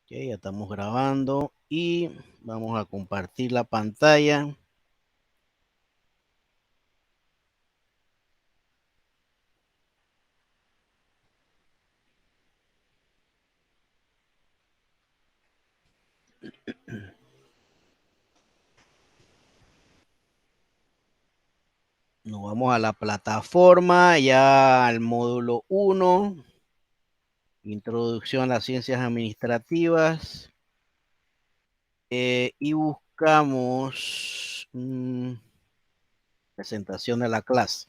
Ok, ya estamos grabando y vamos a compartir la pantalla. Nos vamos a la plataforma, ya al módulo 1, Introducción a las Ciencias Administrativas, y buscamos presentación de la clase.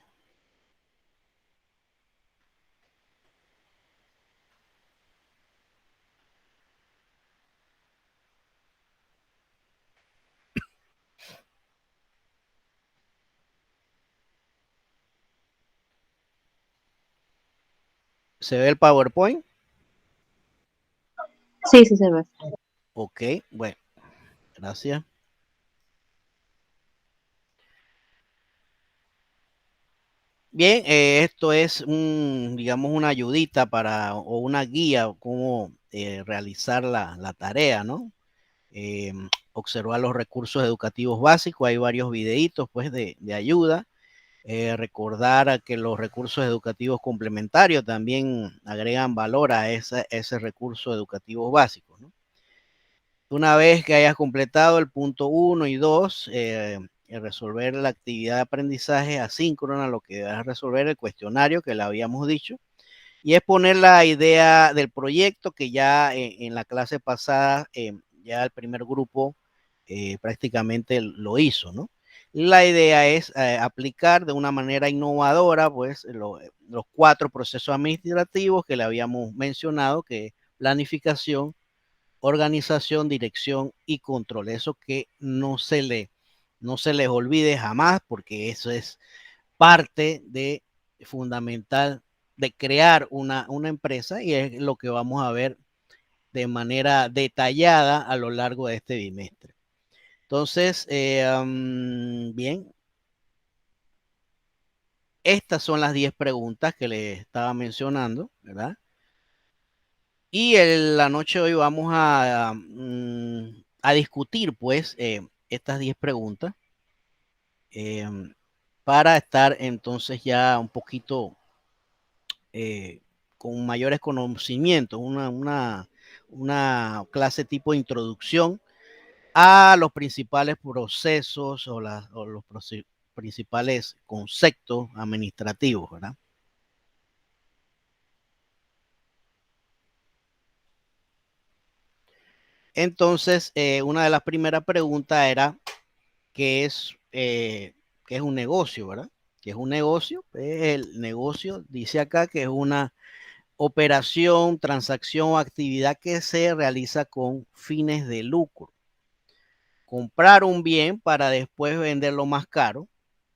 ¿Se ve el PowerPoint? Sí, sí se ve. Ok, bueno, gracias. Bien, esto es digamos, una ayudita o una guía cómo realizar la tarea, ¿no? Observar los recursos educativos básicos, hay varios videitos pues de ayuda. Recordar a que los recursos educativos complementarios también agregan valor a ese recurso educativo básico, ¿no? Una vez que hayas completado el punto 1 y 2, resolver la actividad de aprendizaje asíncrona, lo que vas a resolver el cuestionario que le habíamos dicho, y es poner la idea del proyecto que ya en la clase pasada, ya el primer grupo prácticamente lo hizo, ¿no? La idea es aplicar de una manera innovadora, pues, los 4 procesos administrativos que le habíamos mencionado, que es planificación, organización, dirección y control. Eso que no se les olvide jamás, porque eso es parte de fundamental de crear una empresa, y es lo que vamos a ver de manera detallada a lo largo de este bimestre. Entonces, bien, estas son las 10 preguntas que les estaba mencionando, ¿verdad? Y la noche de hoy vamos a discutir, pues, estas 10 preguntas, eh, para estar entonces ya un poquito eh, con mayores conocimientos, una clase tipo de introducción a los principales procesos o los principales conceptos administrativos, ¿verdad? Entonces, una de las primeras preguntas era, ¿qué es, qué es un negocio, verdad? ¿Qué es un negocio? El negocio dice acá que es una operación, transacción o actividad que se realiza con fines de lucro. Comprar un bien para después venderlo más caro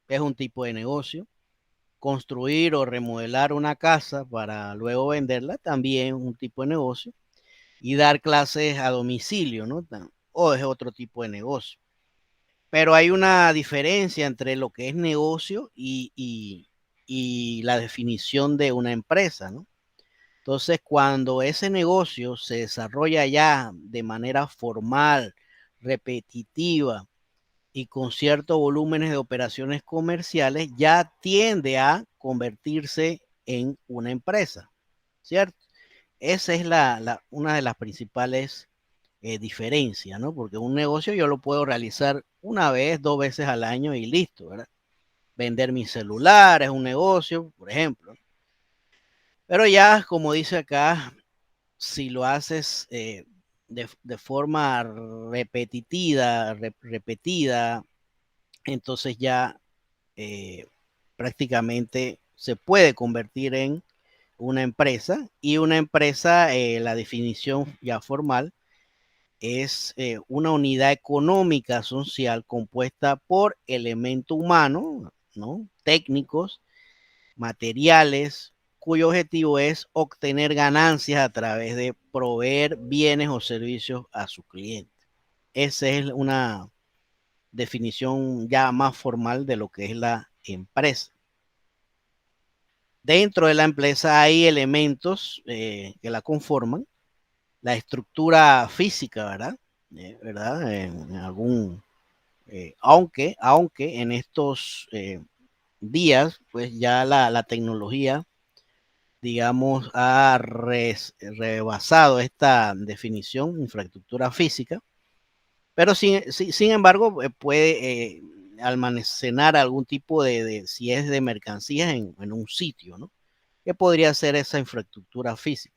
es un tipo de negocio. Construir o remodelar una casa para luego venderla también es un tipo de negocio. Y dar clases a domicilio, ¿no? O es otro tipo de negocio. Pero hay una diferencia entre lo que es negocio y la definición de una empresa, ¿no? Entonces, cuando ese negocio se desarrolla ya de manera formal, repetitiva y con ciertos volúmenes de operaciones comerciales, ya tiende a convertirse en una empresa, ¿cierto? Esa es una de las principales diferencias, ¿no? Porque un negocio yo lo puedo realizar una vez, 2 veces al año y listo, ¿verdad? Vender mi celular es un negocio, por ejemplo. Pero ya, como dice acá, si lo haces de forma repetida, entonces ya eh, prácticamente se puede convertir en una empresa, y una empresa, la definición ya formal, es una unidad económica social compuesta por elementos humanos, ¿no? Técnicos, materiales, cuyo objetivo es obtener ganancias a través de proveer bienes o servicios a su cliente. Esa es una definición ya más formal de lo que es la empresa. Dentro de la empresa hay elementos que la conforman. la estructura física, ¿verdad? ¿Verdad? En algún, aunque en estos días, pues ya la tecnología, digamos, ha rebasado esta definición, infraestructura física, pero sin embargo puede almacenar algún tipo si es de mercancías en un sitio, ¿no? ¿Qué podría ser esa infraestructura física?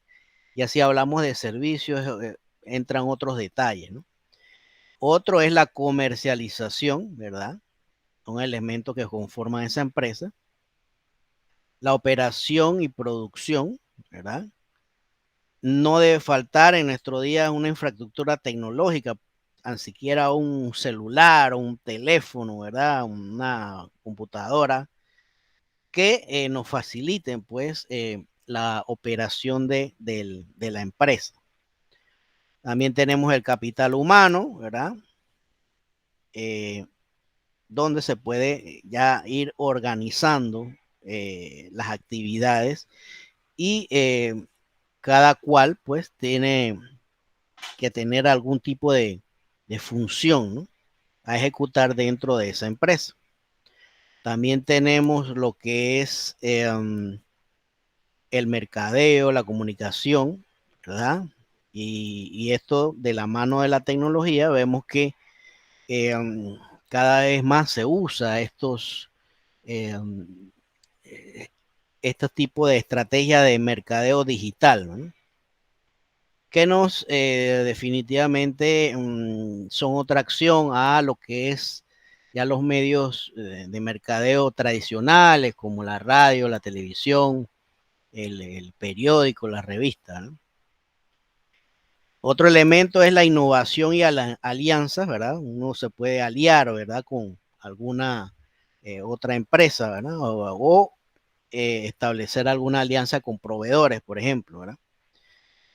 Y así hablamos de servicios, entran otros detalles, ¿no? Otro es la comercialización, ¿verdad? Un elemento que conforman esa empresa. La operación y producción, ¿verdad? No debe faltar en nuestro día una infraestructura tecnológica, tan siquiera un celular o un teléfono, ¿verdad? Una computadora que nos faciliten, pues, la operación de la empresa. También tenemos el capital humano, ¿verdad? Eh, donde se puede ya ir organizando las actividades y cada cual pues tiene que tener algún tipo de función, ¿no? A ejecutar dentro de esa empresa. También tenemos lo que es el mercadeo, la comunicación, ¿verdad? Y esto de la mano de la tecnología, vemos que eh, cada vez más se usa eh, estos tipos de estrategia de mercadeo digital, ¿no? Que nos definitivamente son otra acción a lo que es ya los medios de mercadeo tradicionales como la radio, la televisión, el periódico, la revista, ¿no? Otro elemento es la innovación y alianzas, ¿verdad? Uno se puede aliar, ¿verdad? Con alguna otra empresa, ¿verdad? O establecer alguna alianza con proveedores, por ejemplo, ¿verdad?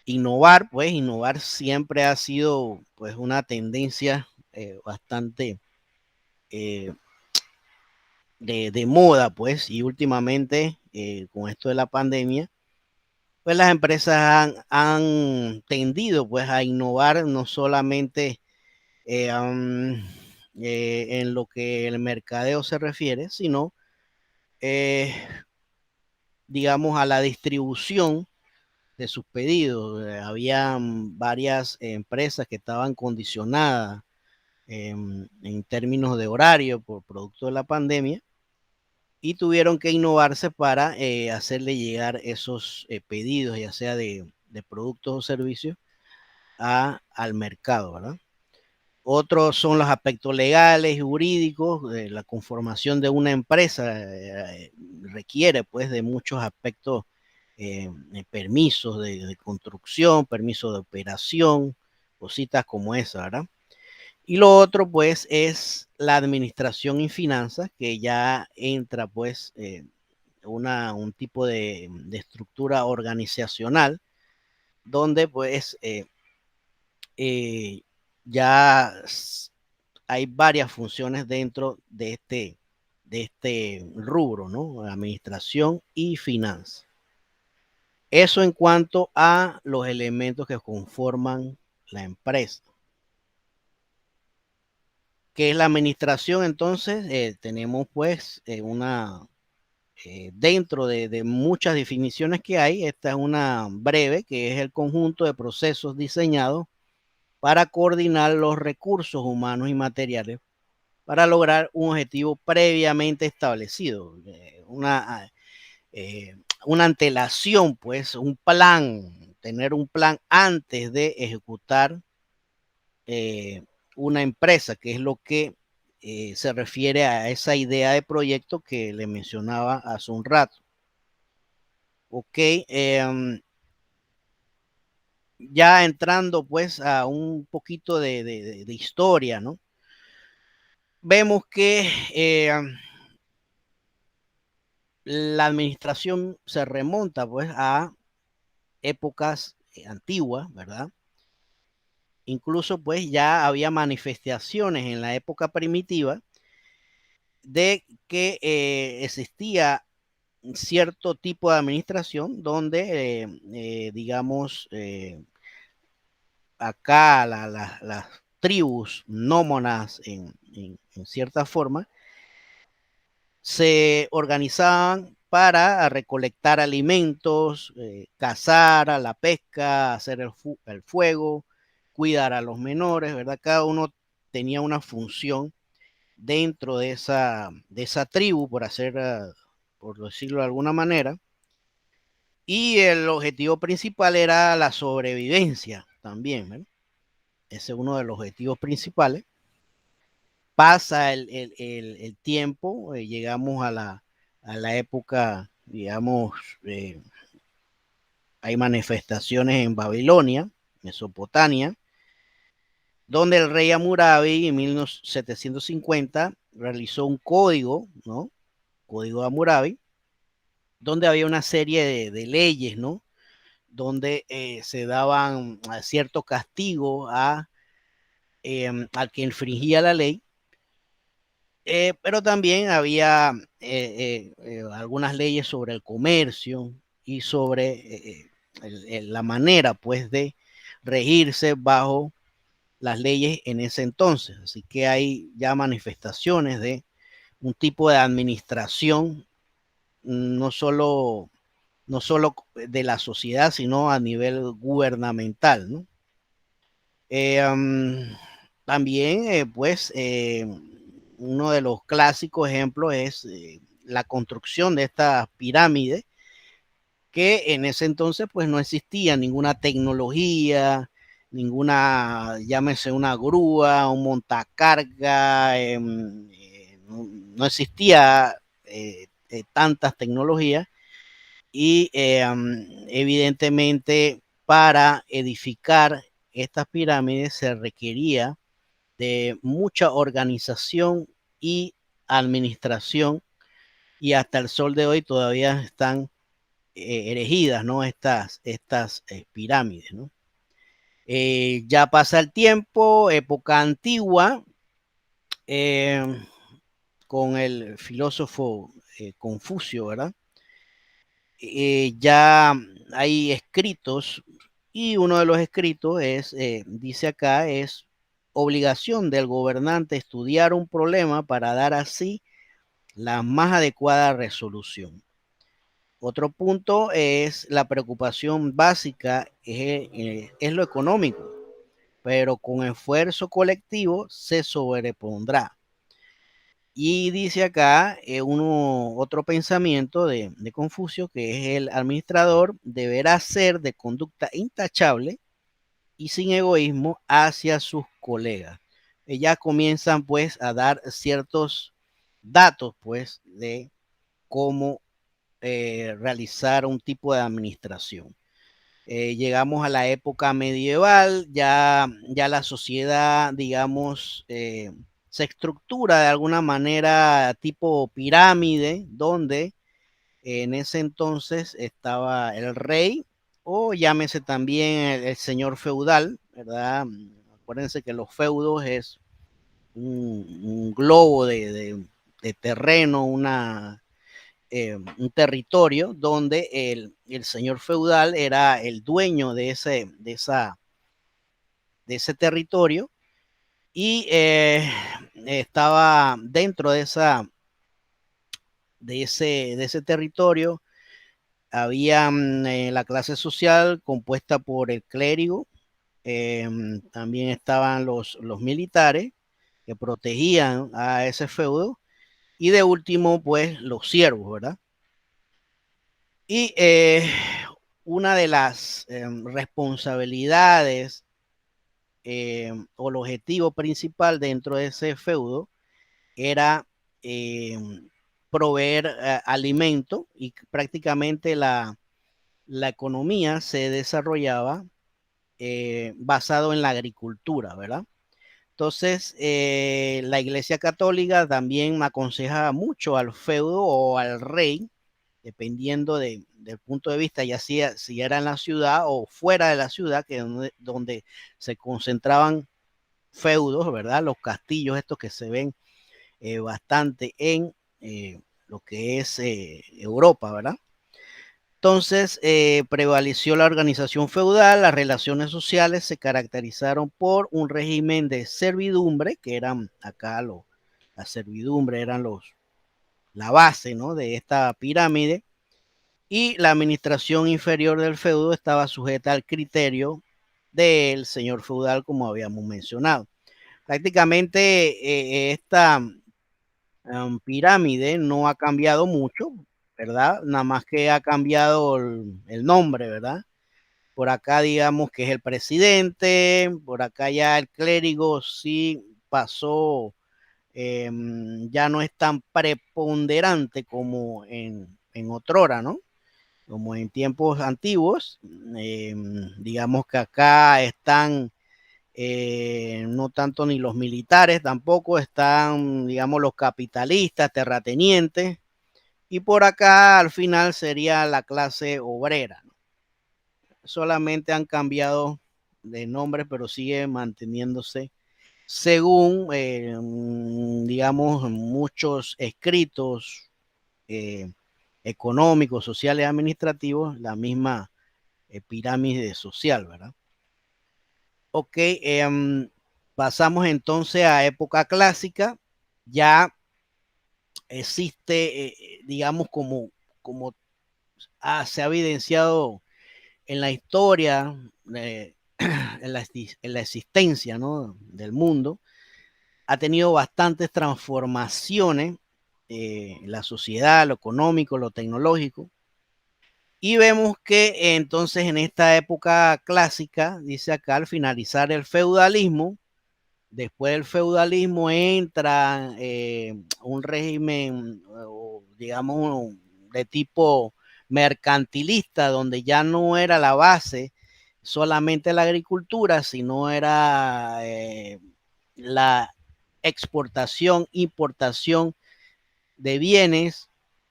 Innovar, pues innovar siempre ha sido pues una tendencia bastante eh, de moda, pues, y últimamente con esto de la pandemia, pues las empresas han tendido pues a innovar no solamente en lo que el mercadeo se refiere, sino eh, digamos a la distribución de sus pedidos. Habían varias empresas que estaban condicionadas en términos de horario por producto de la pandemia y tuvieron que innovarse para hacerle llegar esos pedidos, ya sea de productos o servicios, al mercado, ¿verdad? Otros son los aspectos legales, jurídicos, la conformación de una empresa requiere pues de muchos aspectos, permisos de construcción, permisos de operación, cositas como esa, ¿verdad? Y lo otro pues es la administración y finanzas, que ya entra pues un tipo de estructura organizacional donde pues eh, ya hay varias funciones dentro de este rubro, ¿no? Administración y finanzas. Eso en cuanto a los elementos que conforman la empresa. ¿Qué es la administración? Entonces, tenemos pues dentro de muchas definiciones que hay, esta es una breve, que es el conjunto de procesos diseñados para coordinar los recursos humanos y materiales para lograr un objetivo previamente establecido, una antelación, pues un plan, tener un plan antes de ejecutar eh, una empresa, que es lo que se refiere a esa idea de proyecto que le mencionaba hace un rato. Ok, ya entrando pues a un poquito de historia, ¿no? Vemos que la administración se remonta pues a épocas antiguas, ¿verdad? Incluso pues ya había manifestaciones en la época primitiva de que existía cierto tipo de administración donde, digamos, acá las tribus nómadas en cierta forma se organizaban para recolectar alimentos, cazar, a la pesca, hacer el fuego, cuidar a los menores, ¿verdad? Cada uno tenía una función dentro de esa tribu, por decirlo de alguna manera, y el objetivo principal era la sobrevivencia también, ¿verdad? Ese es uno de los objetivos principales. Pasa el tiempo, llegamos a la época, digamos, eh, hay manifestaciones en Babilonia, Mesopotamia, donde el rey Hammurabi en 1750 realizó un código, ¿no? Código de Hammurabi, donde había una serie de leyes, ¿no? Donde se daban ciertos castigos al que infringía la ley, pero también había algunas leyes sobre el comercio y sobre la manera, pues, de regirse bajo las leyes en ese entonces. Así que hay ya manifestaciones de un tipo de administración, no solo, no solo de la sociedad, sino a nivel gubernamental, ¿no? También, pues, uno de los clásicos ejemplos es la construcción de estas pirámides, que en ese entonces, pues, no existía ninguna tecnología, ninguna, llámese una grúa, un montacarga, no existía tantas tecnologías y evidentemente para edificar estas pirámides se requería de mucha organización y administración, y hasta el sol de hoy todavía están erigidas, ¿no? Estas pirámides, ¿no? Ya pasa el tiempo, época antigua, eh, con el filósofo Confucio, ¿verdad? Ya hay escritos, y uno de los escritos es, dice acá, es obligación del gobernante estudiar un problema para dar así la más adecuada resolución. Otro punto es la preocupación básica, es lo económico, pero con esfuerzo colectivo se sobrepondrá. Y dice acá otro pensamiento de Confucio, que es el administrador deberá ser de conducta intachable y sin egoísmo hacia sus colegas. Ya comienzan pues a dar ciertos datos pues de cómo realizar un tipo de administración. Llegamos a la época medieval, ya la sociedad, digamos, se estructura de alguna manera tipo pirámide, donde en ese entonces estaba el rey, o llámese también el señor feudal, ¿verdad? Acuérdense que los feudos es un globo de terreno, un territorio donde el señor feudal era el dueño de ese territorio, y estaba dentro de ese territorio. Había la clase social compuesta por el clérigo, también estaban los militares que protegían a ese feudo, y de último, pues, los siervos, ¿verdad? Y una de las responsabilidades o el objetivo principal dentro de ese feudo era eh, proveer alimento, y prácticamente la economía se desarrollaba basado en la agricultura, ¿verdad? Entonces, la Iglesia Católica también aconseja mucho al feudo o al rey, dependiendo del punto de vista, ya sea si era en la ciudad o fuera de la ciudad, que donde se concentraban feudos, ¿verdad? Los castillos estos que se ven bastante en lo que es Europa, ¿verdad? entonces prevaleció la organización feudal, las relaciones sociales se caracterizaron por un régimen de servidumbre, que eran acá la servidumbre eran la base, ¿no?, de esta pirámide, y la administración inferior del feudo estaba sujeta al criterio del señor feudal, como habíamos mencionado. Prácticamente esta pirámide no ha cambiado mucho, ¿verdad? Nada más que ha cambiado el nombre, ¿verdad? Por acá digamos que es el presidente, por acá ya el clérigo sí pasó, ya no es tan preponderante como en otrora, ¿no? Como en tiempos antiguos, digamos que acá están no tanto ni los militares, tampoco están, digamos, los capitalistas, terratenientes, y por acá al final sería la clase obrera, ¿no? Solamente han cambiado de nombre, pero sigue manteniéndose según, digamos, muchos escritos eh, económicos, sociales, administrativos, la misma pirámide social, ¿verdad? Ok, pasamos entonces a época clásica. Ya existe, digamos, como se ha evidenciado en la historia, en la existencia, ¿no?, del mundo, ha tenido bastantes transformaciones, la sociedad, lo económico, lo tecnológico. Y vemos que entonces en esta época clásica, dice acá, al finalizar el feudalismo, después del feudalismo entra un régimen, digamos, de tipo mercantilista, donde ya no era la base solamente la agricultura, sino era la exportación, importación de bienes,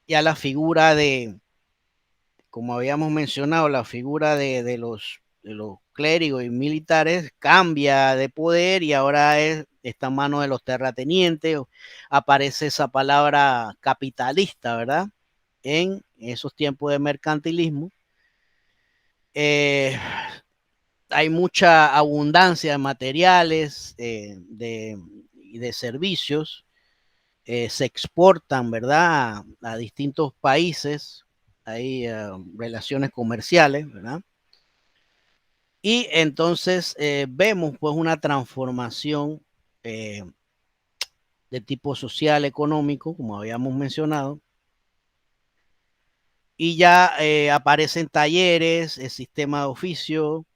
ya la figura de, como habíamos mencionado, la figura de los clérigos y militares cambia de poder y ahora está en manos de los terratenientes. Aparece esa palabra capitalista, ¿verdad? En esos tiempos de mercantilismo. Eh, Hay mucha abundancia de materiales y de servicios. Se exportan, ¿verdad?, a distintos países. Hay relaciones comerciales, ¿verdad? Y entonces vemos pues una transformación eh, de tipo social, económico, como habíamos mencionado, y ya aparecen talleres, el sistema de oficio,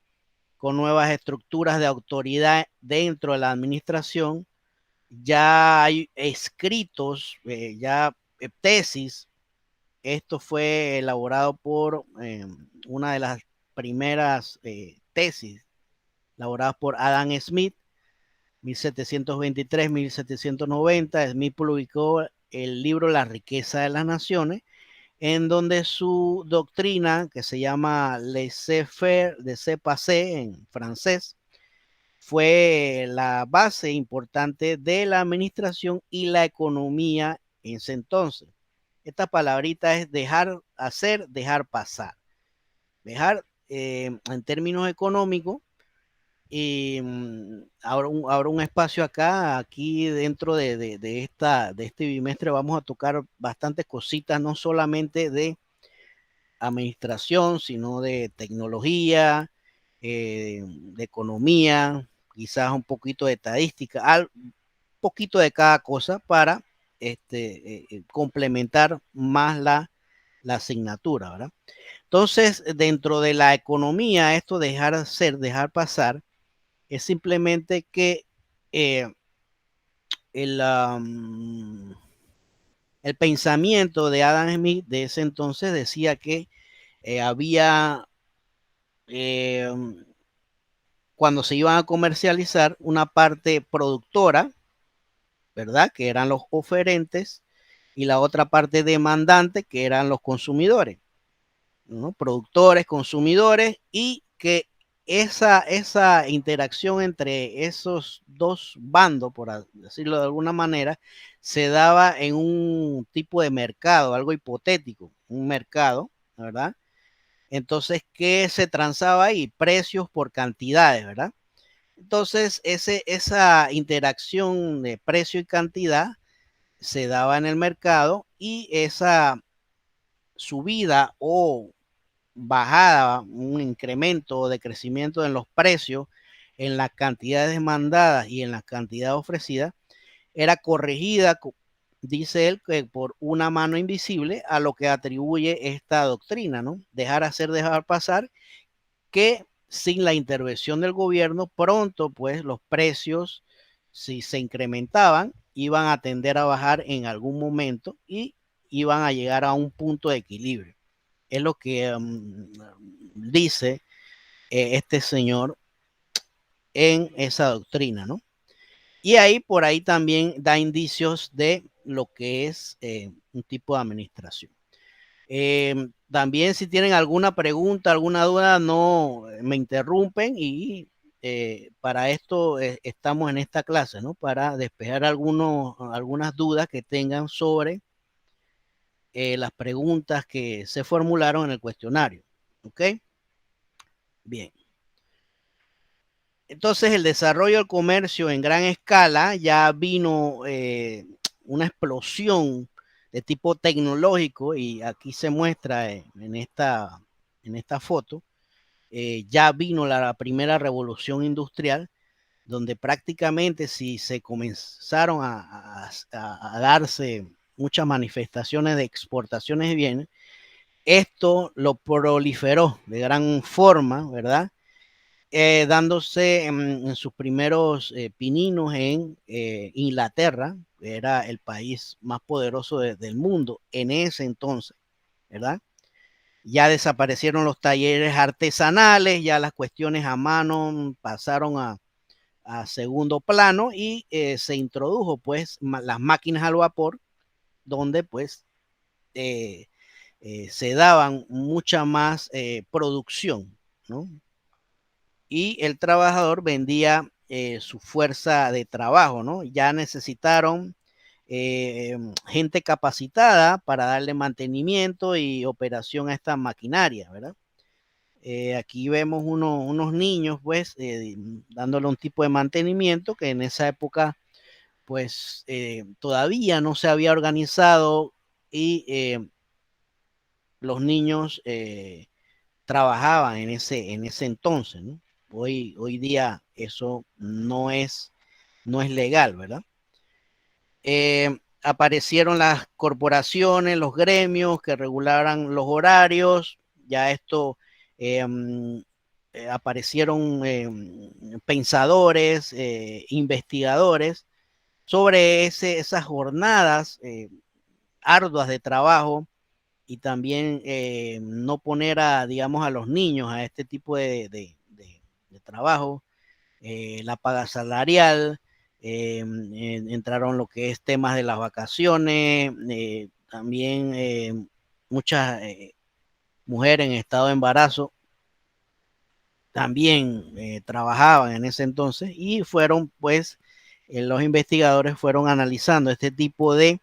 con nuevas estructuras de autoridad dentro de la administración. Ya hay escritos, ya tesis. Esto fue elaborado por una de las primeras tesis, elaboradas por Adam Smith, 1723-1790. Smith publicó el libro La riqueza de las naciones, en donde su doctrina, que se llama laissez-faire, laissez-passer en francés, fue la base importante de la administración y la economía en ese entonces. Esta palabrita es dejar hacer, dejar pasar. Dejar en términos económicos. Y habrá un espacio acá, aquí dentro de este bimestre vamos a tocar bastantes cositas, no solamente de administración, sino de tecnología, de economía, quizás un poquito de estadística, un poquito de cada cosa para complementar más la asignatura, ¿verdad? Entonces, dentro de la economía, esto dejar hacer, dejar pasar, es simplemente que eh, el, um, el pensamiento de Adam Smith de ese entonces decía que había, eh, cuando se iban a comercializar, una parte productora, ¿verdad?, que eran los oferentes, y la otra parte demandante, que eran los consumidores, ¿no? Productores, consumidores, y que esa interacción entre esos dos bandos, por decirlo de alguna manera, se daba en un tipo de mercado, algo hipotético, un mercado, ¿verdad?, Entonces, ¿qué se transaba ahí? Precios por cantidades, ¿verdad? Entonces, esa interacción de precio y cantidad se daba en el mercado y esa subida o bajada, un incremento o decrecimiento en los precios, en las cantidades demandadas y en las cantidades ofrecidas, era corregida, dice él, que por una mano invisible a lo que atribuye esta doctrina, ¿no? Dejar hacer, dejar pasar, que sin la intervención del gobierno, pronto pues los precios, si se incrementaban, iban a tender a bajar en algún momento y iban a llegar a un punto de equilibrio. Es lo que dice este señor en esa doctrina, ¿no? Y ahí por ahí también da indicios de lo que es un tipo de administración. También si tienen alguna pregunta, alguna duda, no me interrumpen y para esto estamos en esta clase, ¿no? Para despejar algunas dudas que tengan sobre las preguntas que se formularon en el cuestionario. ¿Ok? Bien. Entonces el desarrollo del comercio en gran escala ya vino una explosión de tipo tecnológico y aquí se muestra en esta foto, ya vino la primera revolución industrial donde prácticamente si se comenzaron a darse muchas manifestaciones de exportaciones de bienes, esto lo proliferó de gran forma, ¿verdad? Dándose en sus primeros pininos en Inglaterra, que era el país más poderoso del mundo en ese entonces, ¿verdad? Ya desaparecieron los talleres artesanales, ya las cuestiones a mano pasaron a segundo plano y se introdujo pues las máquinas al vapor, donde pues se daban mucha más producción, ¿no? Y el trabajador vendía su fuerza de trabajo, ¿no? Ya necesitaron gente capacitada para darle mantenimiento y operación a esta maquinaria, ¿verdad? Aquí vemos unos niños, pues, dándole un tipo de mantenimiento que en esa época, pues, todavía no se había organizado y los niños trabajaban en ese entonces, ¿no? Hoy día eso no es legal, ¿verdad? Aparecieron las corporaciones, los gremios que regularan los horarios, ya esto aparecieron pensadores, investigadores sobre esas jornadas arduas de trabajo y también no poner digamos, a los niños a este tipo de trabajo, la paga salarial, entraron lo que es temas de las vacaciones, también muchas mujeres en estado de embarazo también trabajaban en ese entonces y fueron pues los investigadores fueron analizando este tipo de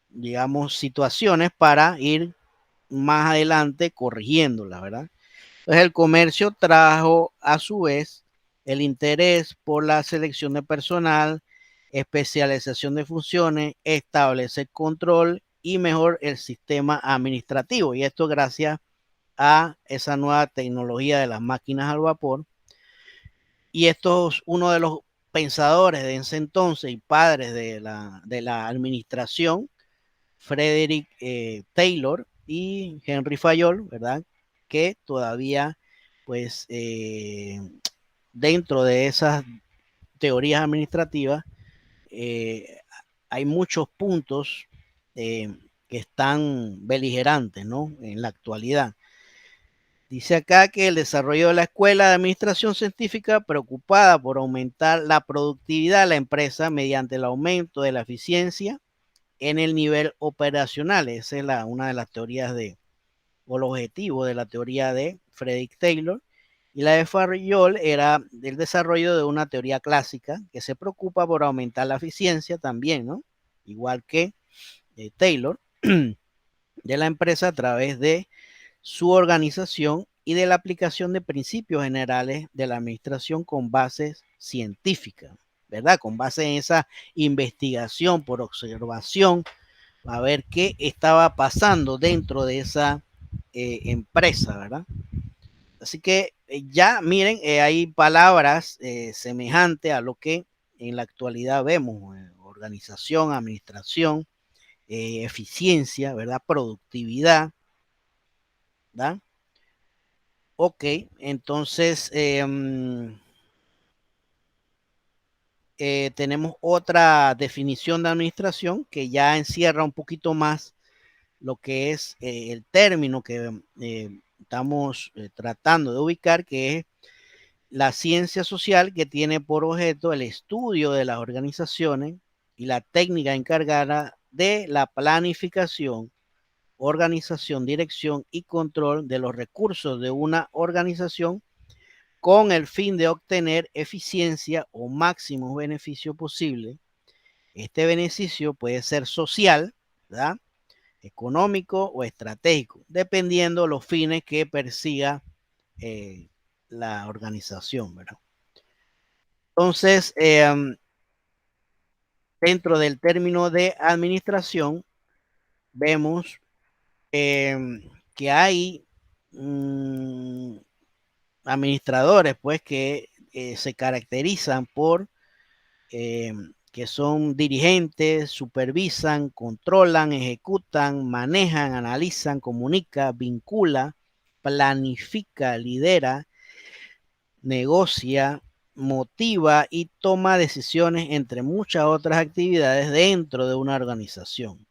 digamos, situaciones para ir más adelante corrigiéndolas, ¿verdad? Entonces el comercio trajo a su vez el interés por la selección de personal, especialización de funciones, establecer control y mejor el sistema administrativo. Y esto gracias a esa nueva tecnología de las máquinas al vapor. Y esto es uno de los pensadores de ese entonces y padres de la administración, Frederick Taylor y Henry Fayol, ¿verdad? Que todavía, pues, dentro de esas teorías administrativas, eh, hay muchos puntos que están beligerantes, ¿no? En la actualidad. Dice acá que el desarrollo de la escuela de administración científica preocupada por aumentar la productividad de la empresa mediante el aumento de la eficiencia en el nivel operacional. Esa es una de las teorías o el objetivo de la teoría de Frederick Taylor. Y la de Fayol era el desarrollo de una teoría clásica que se preocupa por aumentar la eficiencia también, ¿no? Igual que Taylor. de la empresa a través de su organización y de la aplicación de principios generales de la administración con bases científicas, ¿verdad? Con base en esa investigación por observación, a ver qué estaba pasando dentro de esa empresa, ¿verdad? Así que ya miren, hay palabras semejantes a lo que en la actualidad vemos, organización, administración, eficiencia, ¿verdad? Productividad, ¿verdad? Ok, entonces tenemos otra definición de administración que ya encierra un poquito más lo que es el término que estamos tratando de ubicar, que es la ciencia social, que tiene por objeto el estudio de las organizaciones y la técnica encargada de la planificación, organización, dirección y control de los recursos de una organización con el fin de obtener eficiencia o máximo beneficio posible. Este beneficio puede ser social, ¿verdad? Económico o estratégico, dependiendo los fines que persiga la organización, ¿verdad? Entonces, dentro del término de administración, vemos que hay administradores, pues, que se caracterizan por que son dirigentes, supervisan, controlan, ejecutan, manejan, analizan, comunica, vincula, planifica, lidera, negocia, motiva y toma decisiones, entre muchas otras actividades dentro de una organización.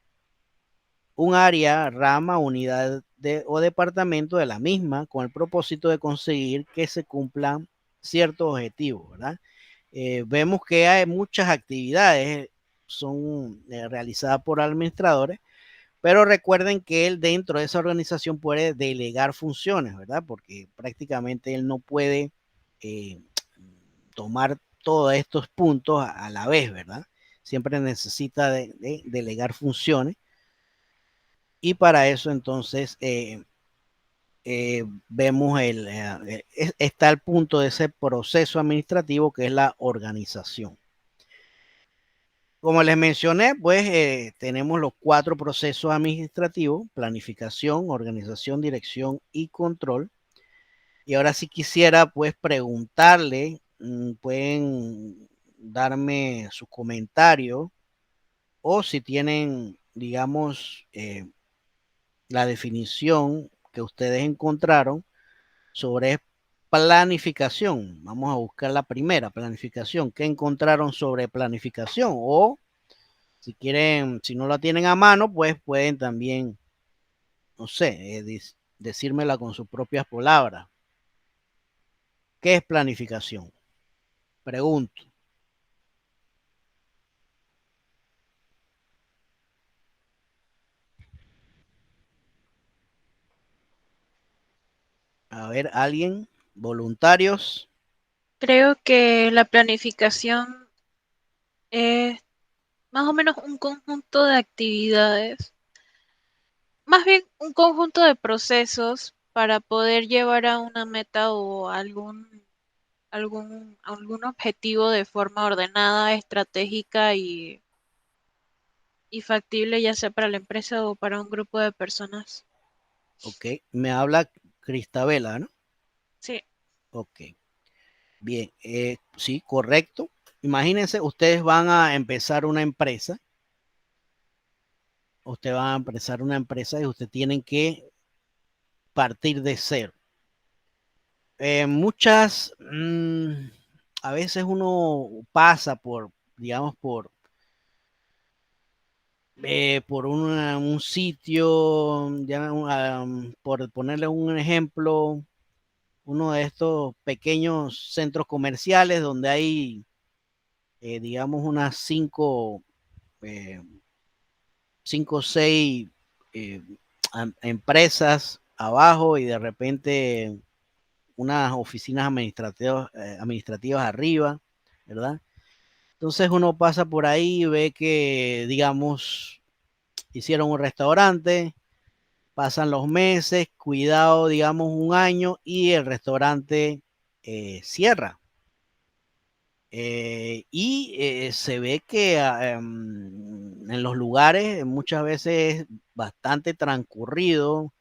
Un área, rama, unidad o departamento de la misma con el propósito de conseguir que se cumplan ciertos objetivos, ¿verdad? Vemos que hay muchas actividades, son realizadas por administradores, pero recuerden que él dentro de esa organización puede delegar funciones, ¿verdad? Porque prácticamente él no puede eh, tomar todos estos puntos a la vez, ¿verdad? Siempre necesita de delegar funciones y para eso entonces vemos está el punto de ese proceso administrativo que es la organización. Como les mencioné, pues tenemos los 4 procesos administrativos: planificación, organización, dirección y control. Y ahora sí quisiera pues preguntarle, pueden darme su comentario o si tienen, digamos, la definición que ustedes encontraron sobre planificación. Vamos a buscar la primera, planificación. ¿Qué encontraron sobre planificación? O si quieren, si no la tienen a mano, pues pueden también, no sé, decírmela con sus propias palabras. ¿Qué es planificación? Pregunto. A ver, alguien, voluntarios. Creo que la planificación es más o menos un conjunto de actividades, más bien un conjunto de procesos para poder llevar a una meta o algún objetivo de forma ordenada, estratégica y factible, ya sea para la empresa o para un grupo de personas. Ok, me habla Cristabela, ¿no? Sí, Ok, bien, sí, correcto. Imagínense, ustedes van a empezar una empresa, usted va a empezar una empresa y usted tienen que partir de cero. Muchas, a veces uno pasa por, digamos, por un sitio, ya, por ponerle un ejemplo, uno de estos pequeños centros comerciales donde hay, digamos, unas eh, cinco o seis eh, empresas abajo y de repente unas oficinas administrativas arriba, ¿verdad? Entonces uno pasa por ahí y ve que, digamos, hicieron un restaurante, pasan los meses, cuidado, digamos, un año y el restaurante cierra. Se ve que en los lugares muchas veces es bastante transcurrido,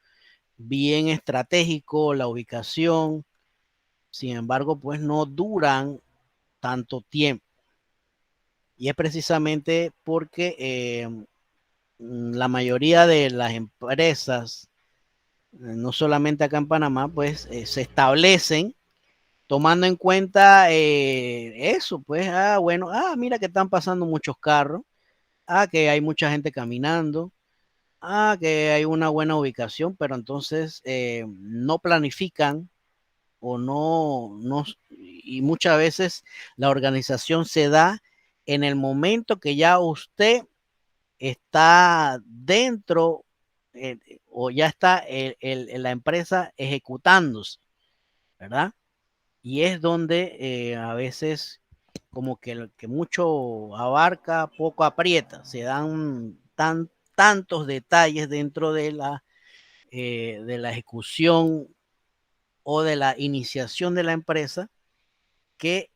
bien estratégico la ubicación, sin embargo, pues no duran tanto tiempo. Y es precisamente porque la mayoría de las empresas, no solamente acá en Panamá, pues se establecen tomando en cuenta eso, pues, bueno, mira que están pasando muchos carros, que hay mucha gente caminando, que hay una buena ubicación, pero entonces no planifican o no, y muchas veces la organización se da en el momento que ya usted está dentro o ya está la empresa ejecutándose, ¿verdad? Y es donde a veces como que mucho abarca, poco aprieta, se dan tantos detalles dentro de la ejecución o de la iniciación de la empresa que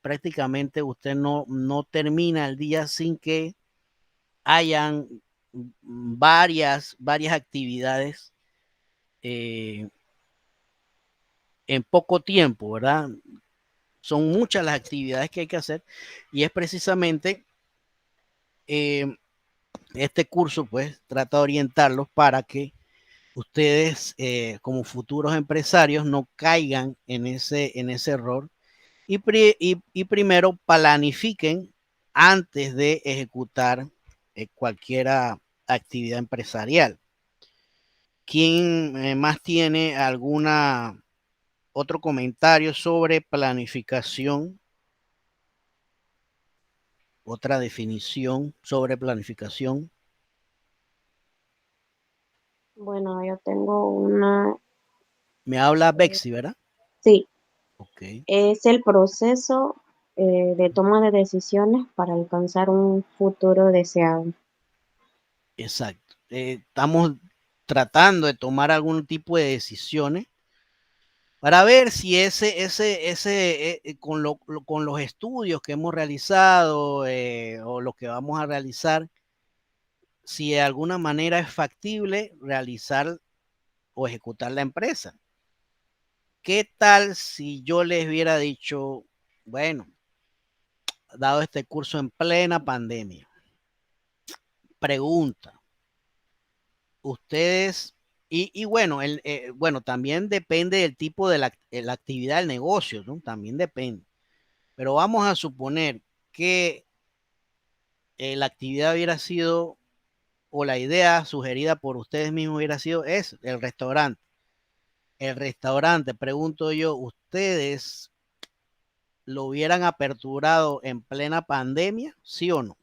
prácticamente usted no termina el día sin que hayan varias actividades eh, en poco tiempo, ¿verdad? Son muchas las actividades que hay que hacer y es precisamente este curso, pues, trata de orientarlos para que ustedes, como futuros empresarios, no caigan en ese error y primero planifiquen antes de ejecutar cualquier actividad empresarial. ¿Quién más tiene alguna otro comentario sobre planificación? Otra definición sobre planificación. Bueno, yo tengo una, Me habla Bexi, ¿verdad? sí, Ok, es el proceso de toma de decisiones para alcanzar un futuro deseado. exacto. Estamos tratando de tomar algún tipo de decisiones para ver si con los estudios que hemos realizado o lo que vamos a realizar, si de alguna manera es factible realizar o ejecutar la empresa. ¿Qué tal si yo les hubiera dicho, bueno, dado este curso en plena pandemia? Pregunta, ustedes, bueno, bueno, también depende del tipo de la actividad del negocio, ¿no? También depende. Pero vamos a suponer que la actividad hubiera sido, o la idea sugerida por ustedes mismos hubiera sido, es el restaurante. El restaurante, pregunto yo, ¿ustedes lo hubieran aperturado en plena pandemia? ¿Sí o no?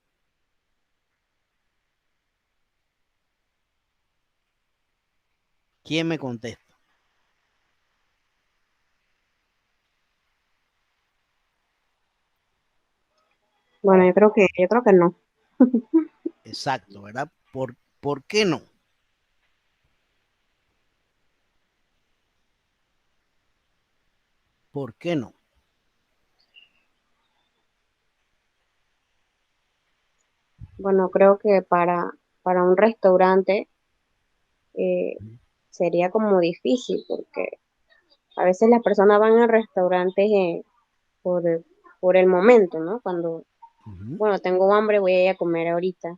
¿Quién me contesta? Bueno, yo creo que no. Exacto, ¿verdad? ¿Por qué no? ¿Por qué no? Bueno, creo que para un restaurante eh, sería como difícil porque a veces las personas van a restaurantes por, por el momento, ¿no? Cuando, Ujú. bueno, tengo hambre, voy a ir a comer ahorita.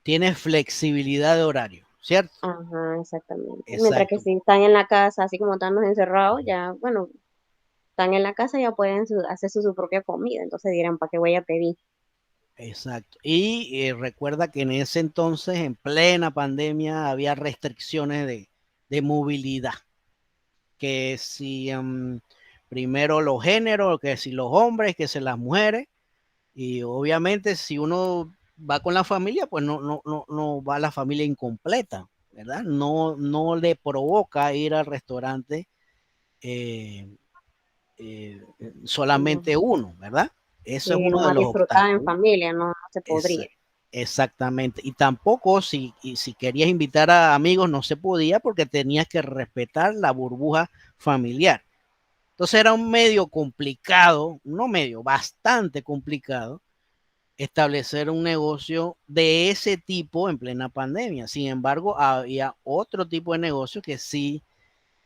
Tiene flexibilidad de horario, ¿cierto? Ajá, exactamente. Mientras que Exacto, si están en la casa, así como estamos encerrados, ya, bueno, están en la casa, ya pueden hacer su propia comida. Entonces dirán, ¿para qué voy a pedir? exacto. Y recuerda que en ese entonces, en plena pandemia, había restricciones de movilidad, que si primero los géneros, que si los hombres, que si las mujeres, y obviamente si uno va con la familia, pues no va la familia incompleta, ¿verdad? No le provoca ir al restaurante eh, eh, No, solamente uno, ¿verdad? Eso es sí, uno de a los disfrutar en obstáculos. familia, no, no se Esa- podría. Exactamente. Y tampoco si querías invitar a amigos no se podía porque tenías que respetar la burbuja familiar. Entonces era un medio complicado, no medio, bastante complicado establecer un negocio de ese tipo en plena pandemia. Sin embargo, había otro tipo de negocio que sí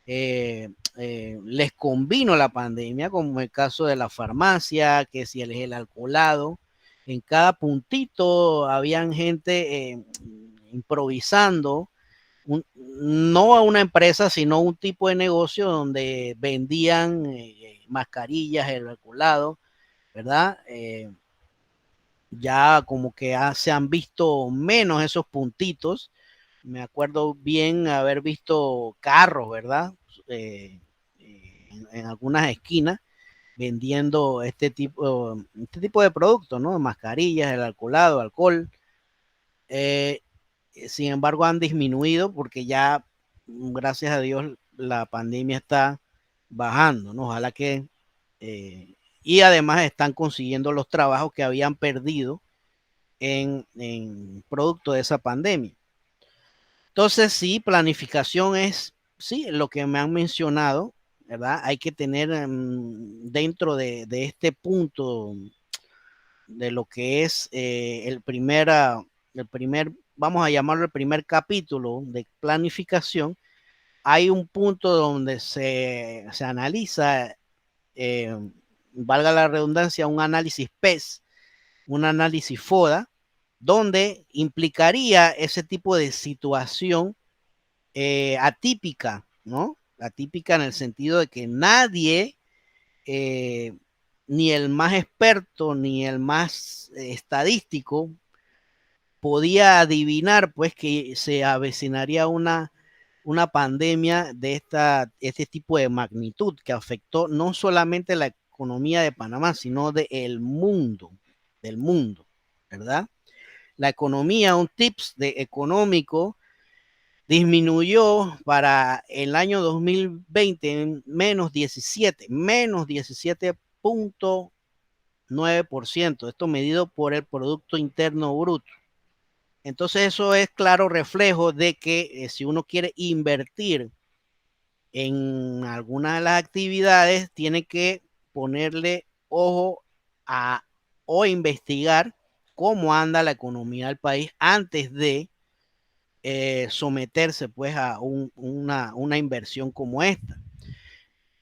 les convino la pandemia, como el caso de la farmacia, que si el alcoholado, en cada puntito habían gente improvisando, no a una empresa, sino un tipo de negocio donde vendían mascarillas, el alcoholado, ¿verdad? Ya como que se han visto menos esos puntitos. Me acuerdo bien haber visto carros, ¿verdad? Eh, en algunas esquinas vendiendo este tipo de productos, ¿no? Mascarillas, el alcoholado, alcohol. Eh, Sin embargo, han disminuido porque ya, gracias a Dios, la pandemia está bajando, ¿no? Ojalá que... y además están consiguiendo los trabajos que habían perdido en producto de esa pandemia. Entonces, sí, planificación es, sí, lo que me han mencionado, ¿verdad? Hay que tener dentro de este punto de lo que es el primer, vamos a llamarlo el primer capítulo de planificación, hay un punto donde se analiza, eh, valga la redundancia, un análisis PES, un análisis FODA, donde implicaría ese tipo de situación atípica, ¿no? Atípica en el sentido de que nadie, eh, ni el más experto, ni el más estadístico, podía adivinar pues que se avecinaría una pandemia de este tipo de magnitud que afectó no solamente la economía de Panamá, sino del mundo, ¿verdad? La economía, un tips de económico, disminuyó para el año 2020 en menos 17.9%, esto medido por el Producto Interno Bruto. Entonces eso es claro reflejo de que si uno quiere invertir en alguna de las actividades, tiene que ponerle ojo a o investigar cómo anda la economía del país antes de someterse pues a una inversión como esta.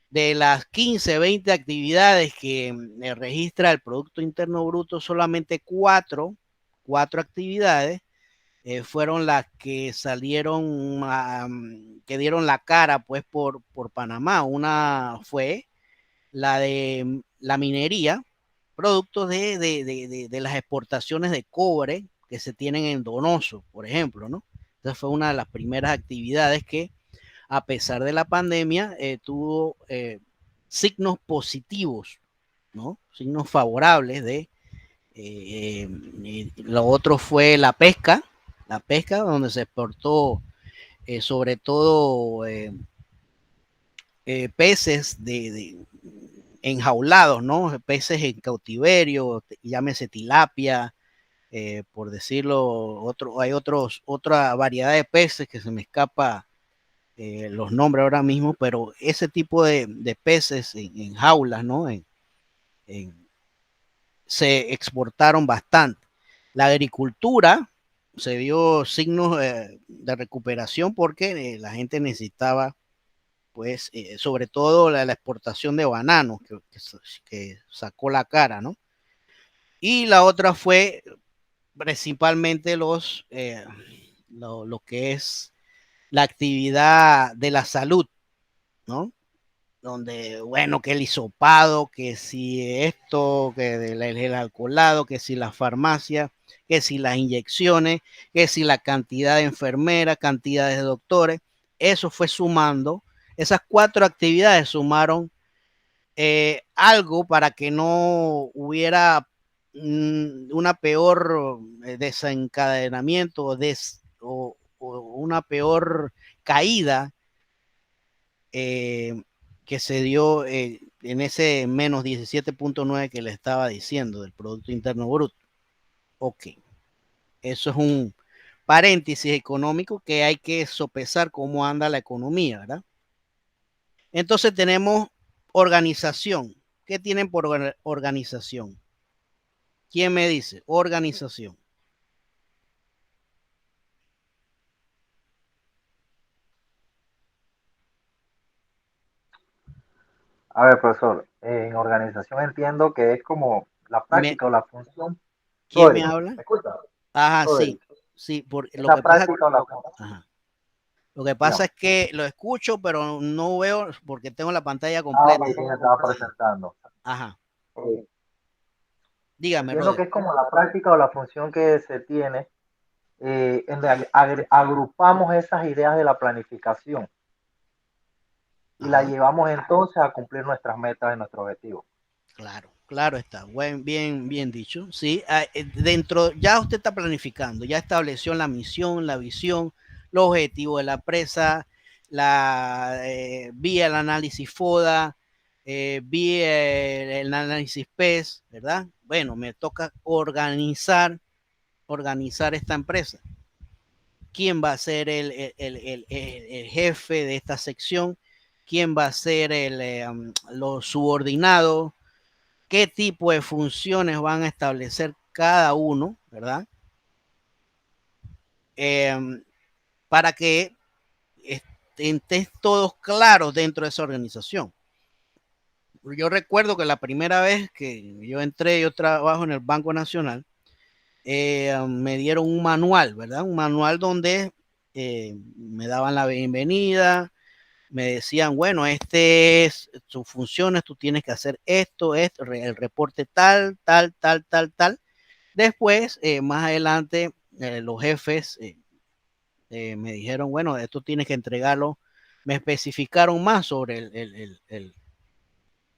De las 15, 20 actividades que registra el Producto Interno Bruto, solamente cuatro actividades fueron las que salieron, que dieron la cara pues por Panamá. Una fue la de la minería, productos de las exportaciones de cobre que se tienen en Donoso, por ejemplo, ¿no? Entonces fue una de las primeras actividades que, a pesar de la pandemia, tuvo signos positivos, ¿no? Signos favorables lo otro fue la pesca donde se exportó sobre todo peces enjaulados, ¿no? Peces en cautiverio, llámese tilapia, por decirlo, otra variedad de peces que se me escapa los nombres ahora mismo, pero ese tipo de peces en jaulas, ¿no? Se exportaron bastante. La agricultura se vio signos de recuperación porque la gente necesitaba, pues, sobre todo la exportación de bananos que sacó la cara, ¿no? Y la otra fue principalmente lo que es la actividad de la salud, ¿no? Donde, bueno, que el hisopado, que si esto, que el alcoholado, que si la farmacia, que si las inyecciones, que si la cantidad de enfermeras, cantidades de doctores, eso fue sumando, esas cuatro actividades sumaron algo para que no hubiera una peor desencadenamiento o una peor caída eh, que se dio en ese menos 17.9 que le estaba diciendo del Producto Interno Bruto. Ok. Eso es un paréntesis económico que hay que sopesar cómo anda la economía, ¿verdad? Entonces tenemos organización. ¿Qué tienen por organización? ¿Quién me dice? Organización. A ver, profesor, en organización entiendo que es como la Me, práctica o la función. ¿Quién me Roderick, habla? ¿me escucha? Ajá, sí, Roderick, sí, por es lo la que pasa, práctica o la función. ajá. Lo que pasa Dígame. es que lo escucho, pero no veo porque tengo la pantalla Ah, completa. ok, sí, me estaba Sí, presentando. ajá. Ok. Dígame, Entiendo que Roder. es como la práctica o la función que se tiene en donde agrupamos esas ideas de la planificación y la Ajá. llevamos entonces a cumplir nuestras metas y nuestros objetivos. Claro, claro está. Bien, bien dicho. Sí, dentro, ya usted está planificando, ya estableció la misión, la visión, los objetivos de la empresa, vía el análisis FODA, vía el análisis PES, ¿verdad? Bueno, me toca organizar esta empresa. ¿Quién va a ser el jefe de esta sección? ¿Quién va a ser los subordinados? ¿Qué tipo de funciones van a establecer cada uno, verdad? Eh, para que estén todos claros dentro de esa organización. Yo recuerdo que la primera vez que yo trabajo en el Banco Nacional, me dieron un manual, ¿verdad? Un manual donde me daban la bienvenida, me decían, bueno, este es tus funciones, tú tienes que hacer esto, el reporte tal, tal, tal, tal, tal. Después, más adelante, los jefes me dijeron, bueno, esto tienes que entregarlo, me especificaron más sobre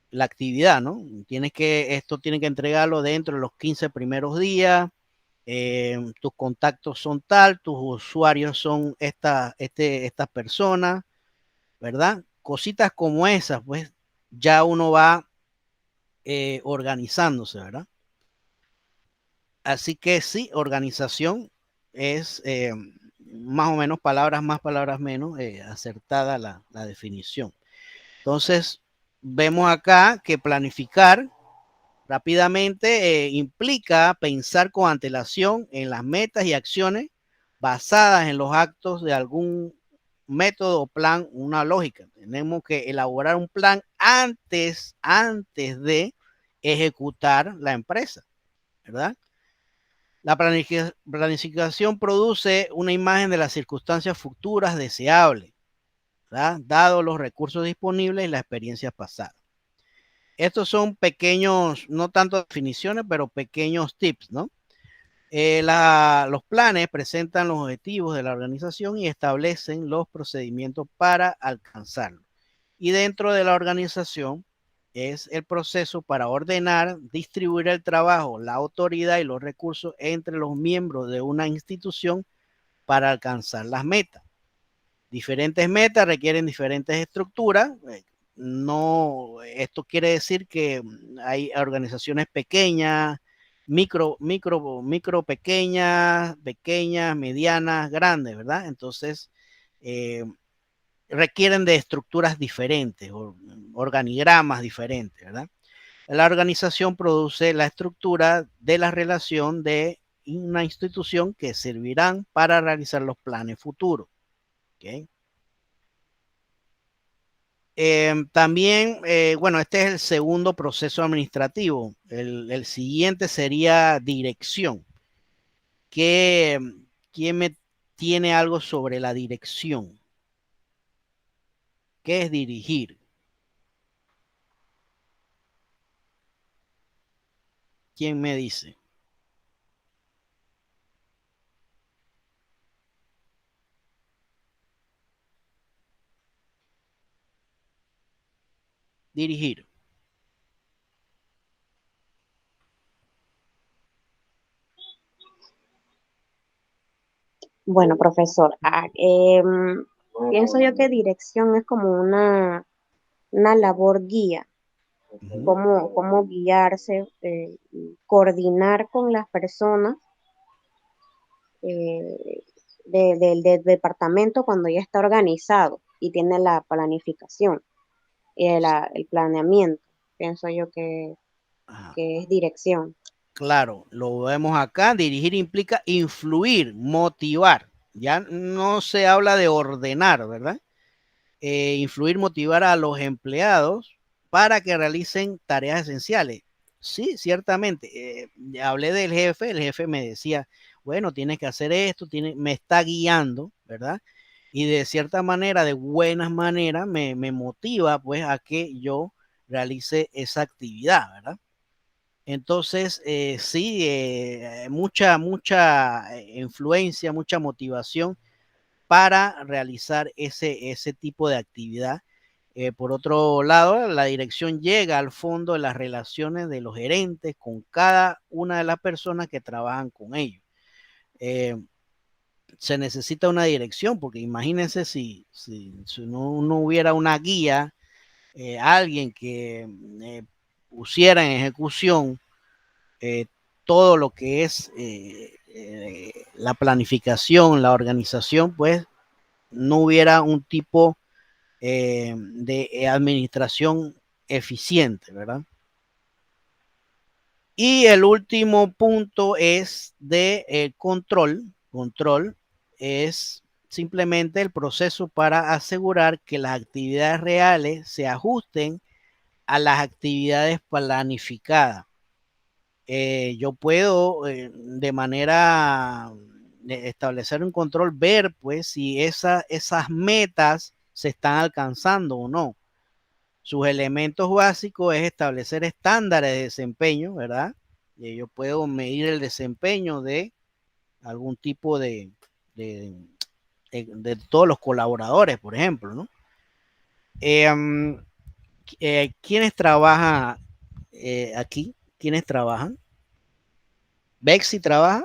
la actividad, ¿no? Esto tiene que entregarlo dentro de los 15 primeros días, tus contactos son tal, tus usuarios son estas personas, ¿verdad? Cositas como esas, pues ya uno va organizándose, ¿verdad? Así que sí, organización es más o menos palabras más, palabras menos, acertada la definición. Entonces, vemos acá que planificar rápidamente implica pensar con antelación en las metas y acciones basadas en los actos de algún método o plan, una lógica. Tenemos que elaborar un plan antes de ejecutar la empresa, ¿verdad? La planificación produce una imagen de las circunstancias futuras deseables, ¿verdad? Dado los recursos disponibles y las experiencias pasadas. Estos son pequeños, no tanto definiciones, pero pequeños tips, ¿no? Los planes presentan los objetivos de la organización y establecen los procedimientos para alcanzarlos. Y dentro de la organización es el proceso para ordenar, distribuir el trabajo, la autoridad y los recursos entre los miembros de una institución para alcanzar las metas. Diferentes metas requieren diferentes estructuras. No, esto quiere decir que hay organizaciones pequeñas, micro pequeñas, pequeñas, medianas, grandes, ¿verdad? Entonces, eh, requieren de estructuras diferentes, organigramas diferentes, ¿verdad? La organización produce la estructura de la relación de una institución que servirán para realizar los planes futuros. ¿Okay? También, bueno, este es el segundo proceso administrativo. El siguiente sería dirección. ¿Qué, ¿Quién me tiene algo sobre la dirección? ¿Qué es dirigir? ¿Quién me dice? Dirigir. Bueno, profesor, pienso yo que dirección es como una labor guía, Ujú. cómo guiarse, y coordinar con las personas del departamento cuando ya está organizado y tiene la planificación y el planeamiento. Pienso yo Ajá. que es dirección. Claro, lo vemos acá. Dirigir implica influir, motivar. Ya no se habla de ordenar, ¿verdad? Influir, motivar a los empleados para que realicen tareas esenciales. Sí, ciertamente. Hablé del jefe, el jefe me decía, bueno, tienes que hacer esto, me está guiando, ¿verdad? Y de cierta manera, de buenas maneras, me motiva pues a que yo realice esa actividad, ¿verdad? Entonces, sí, mucha influencia, mucha motivación para realizar ese tipo de actividad. Por otro lado, la dirección llega al fondo de las relaciones de los gerentes con cada una de las personas que trabajan con ellos. Eh, Se necesita una dirección, porque imagínense si no hubiera una guía, alguien que pusiera en ejecución eh, todo lo que es la planificación, la organización, pues no hubiera un tipo de administración eficiente, ¿verdad? Y el último punto es de control. Control es simplemente el proceso para asegurar que las actividades reales se ajusten a las actividades planificadas. Yo puedo de manera de establecer un control, ver pues si esas metas se están alcanzando o no. Sus elementos básicos es establecer estándares de desempeño, ¿verdad? Y yo puedo medir el desempeño de algún tipo de, de todos los colaboradores, por ejemplo, ¿no? Um, ¿Quiénes trabajan aquí? ¿Quiénes trabajan? ¿Bexy trabaja?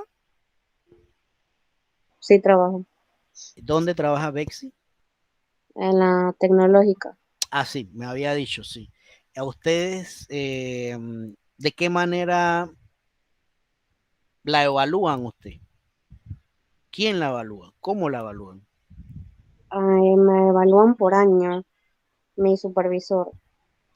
Sí, trabajo ¿Dónde trabaja Bexy? en la tecnológica. Ah, sí, me había dicho, sí. ¿A ustedes de qué manera la evalúan usted? ¿Quién la evalúa? ¿Cómo la evalúan? Me evalúan por año, mi supervisor.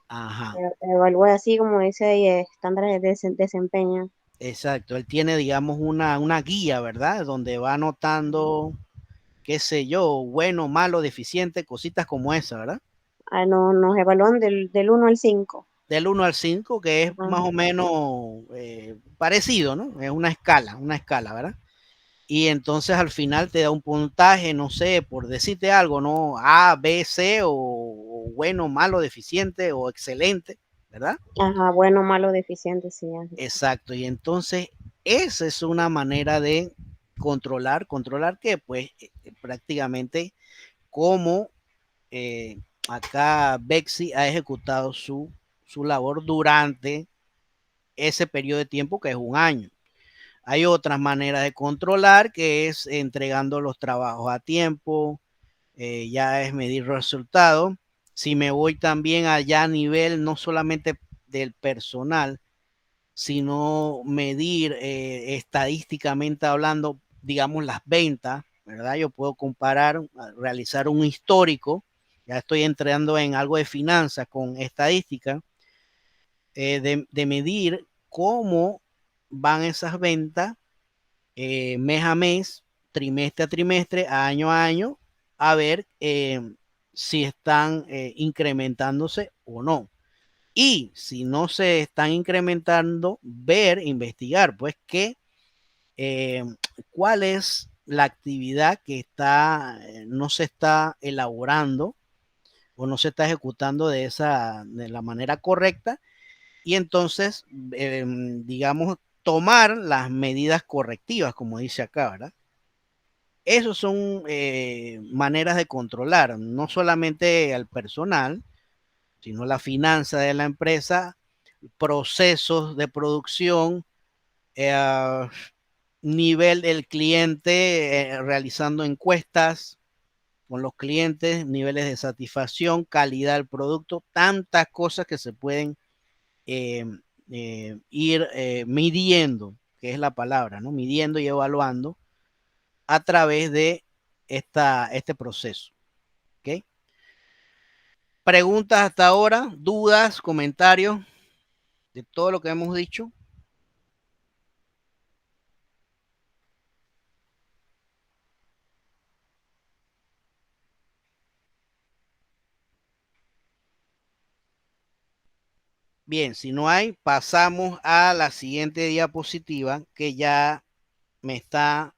Ajá, Evalúa así como dice ahí, estándares de desempeño. exacto. Él tiene, digamos, una guía, ¿verdad? Donde va anotando, qué sé yo, bueno, malo, deficiente, cositas como esa, ¿verdad? Nos evalúan del 1 al 5. Del 1 al 5, que es más Ajá. o menos parecido, ¿no? Es una escala, ¿verdad? Y entonces al final te da un puntaje, no sé, por decirte algo, ¿no? A, B, C, o bueno, malo, deficiente, o excelente, ¿verdad? Ajá, bueno, malo, deficiente, sí. Ajá. Exacto. Y entonces esa es una manera de controlar que pues prácticamente como acá Bexy ha ejecutado su labor durante ese periodo de tiempo que es un año. Hay otras maneras de controlar, que es entregando los trabajos a tiempo, ya es medir resultados. Si me voy también allá a nivel no solamente del personal, sino medir estadísticamente hablando, digamos, las ventas, ¿verdad? Yo puedo comparar, realizar un histórico, ya estoy entrando en algo de finanzas con estadística, de medir cómo van esas ventas mes a mes, trimestre a trimestre, año a año, a ver si están incrementándose o no. Y si no se están incrementando, ver, investigar, pues eh, cuál es la actividad que no se está elaborando o no se está ejecutando de la manera correcta y entonces, digamos, tomar las medidas correctivas, como dice acá, ¿verdad? Esas son maneras de controlar, no solamente al personal, sino la finanza de la empresa, procesos de producción, eh, nivel del cliente, realizando encuestas con los clientes, niveles de satisfacción, calidad del producto, tantas cosas que se pueden eh, ir midiendo, que es la palabra, ¿no? Midiendo y evaluando a través de este proceso. ¿Ok? Preguntas hasta ahora, dudas, comentarios de todo lo que hemos dicho. Bien, si no hay, pasamos a la siguiente diapositiva que ya me está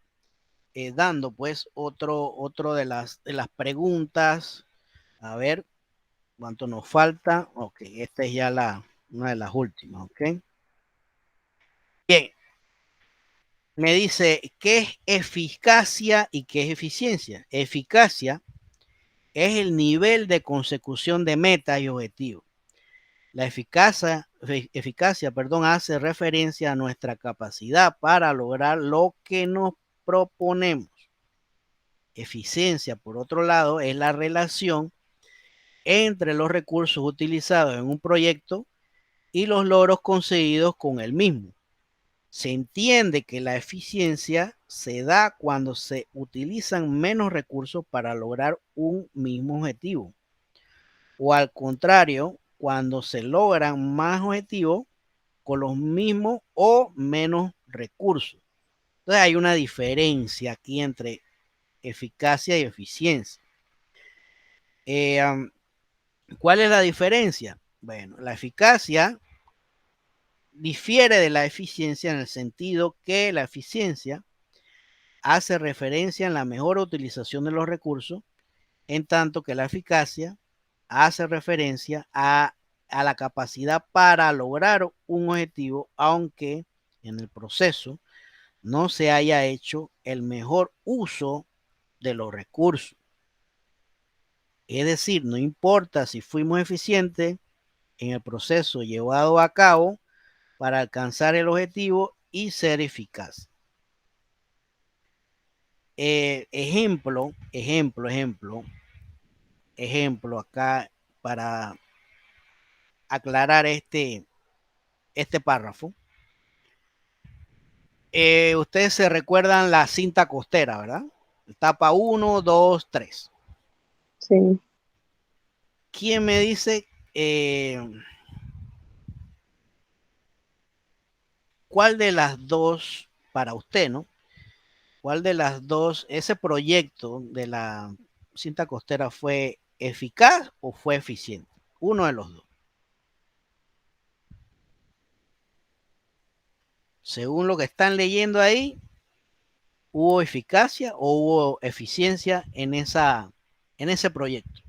dando pues otro de las preguntas. A ver cuánto nos falta. Ok, esta es ya una de las últimas. Ok. Bien, me dice qué es eficacia y qué es eficiencia. Eficacia es el nivel de consecución de metas y objetivos. La eficacia, hace referencia a nuestra capacidad para lograr lo que nos proponemos. Eficiencia, por otro lado, es la relación entre los recursos utilizados en un proyecto y los logros conseguidos con el mismo. Se entiende que la eficiencia se da cuando se utilizan menos recursos para lograr un mismo objetivo. O al contrario, cuando se logran más objetivos con los mismos o menos recursos. Entonces hay una diferencia aquí entre eficacia y eficiencia. ¿Cuál es la diferencia? Bueno, la eficacia difiere de la eficiencia en el sentido que la eficiencia hace referencia en la mejor utilización de los recursos, en tanto que la eficacia hace referencia a la capacidad para lograr un objetivo, aunque en el proceso no se haya hecho el mejor uso de los recursos. Es decir, no importa si fuimos eficientes en el proceso llevado a cabo para alcanzar el objetivo y ser eficaz. Ejemplo acá para aclarar este párrafo. Ustedes se recuerdan la cinta costera, ¿verdad? Etapa 1, 2, 3. Sí. ¿Quién me dice cuál de las dos, para usted, ¿no? ¿Cuál de las dos, ese proyecto de la cinta costera fue eficaz o fue eficiente? Uno de los dos. Según lo que están leyendo ahí, ¿hubo eficacia o hubo eficiencia en ese proyecto?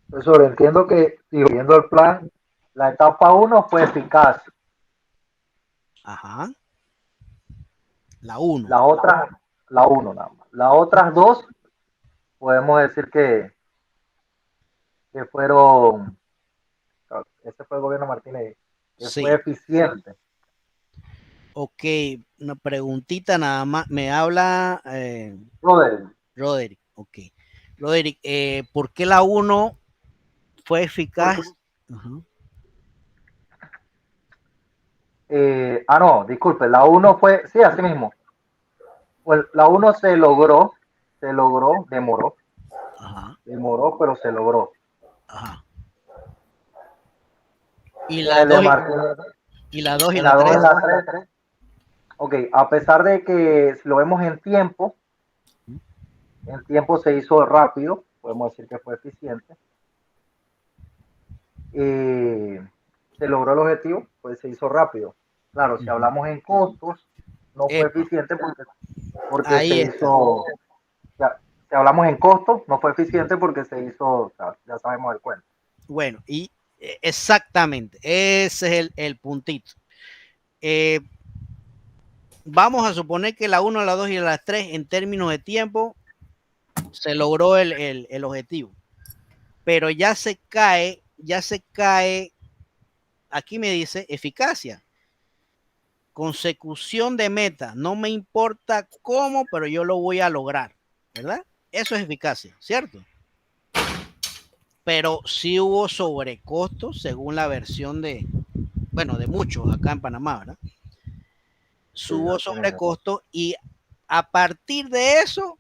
Profesor, entiendo que, siguiendo el plan, la etapa 1 fue eficaz. Ajá. La 1. La 1 nada más. Las otras dos, podemos decir que fueron, ese fue el gobierno Martínez, que Sí. fue eficiente. Ok, una preguntita nada más. Me habla Roderick. Ok. Roderick, ¿por qué la 1 fue eficaz? Uh-huh. No, disculpe, la 1 fue, sí, así mismo. Pues la 1 se logró, demoró. Ajá. Demoró, pero se logró. Ajá. Y la 2 y la 2 y la 3. Ok, a pesar de que si lo vemos en tiempo se hizo rápido, podemos decir que fue eficiente. Se logró el objetivo, pues se hizo rápido. Claro, si hablamos en costos, no fue eficiente porque se hizo. Si hablamos en costos, no fue eficiente porque se hizo, ya sabemos el cuento. Bueno, y exactamente, ese es el puntito. Vamos a suponer que la 1, la 2 y la 3 en términos de tiempo se logró el objetivo, pero ya se cae, aquí me dice eficacia, consecución de meta, no me importa cómo, pero yo lo voy a lograr, ¿verdad? Eso es eficacia, ¿cierto? pero sí hubo sobrecostos según la versión de muchos acá en Panamá, ¿verdad? Hubo sobrecostos y a partir de eso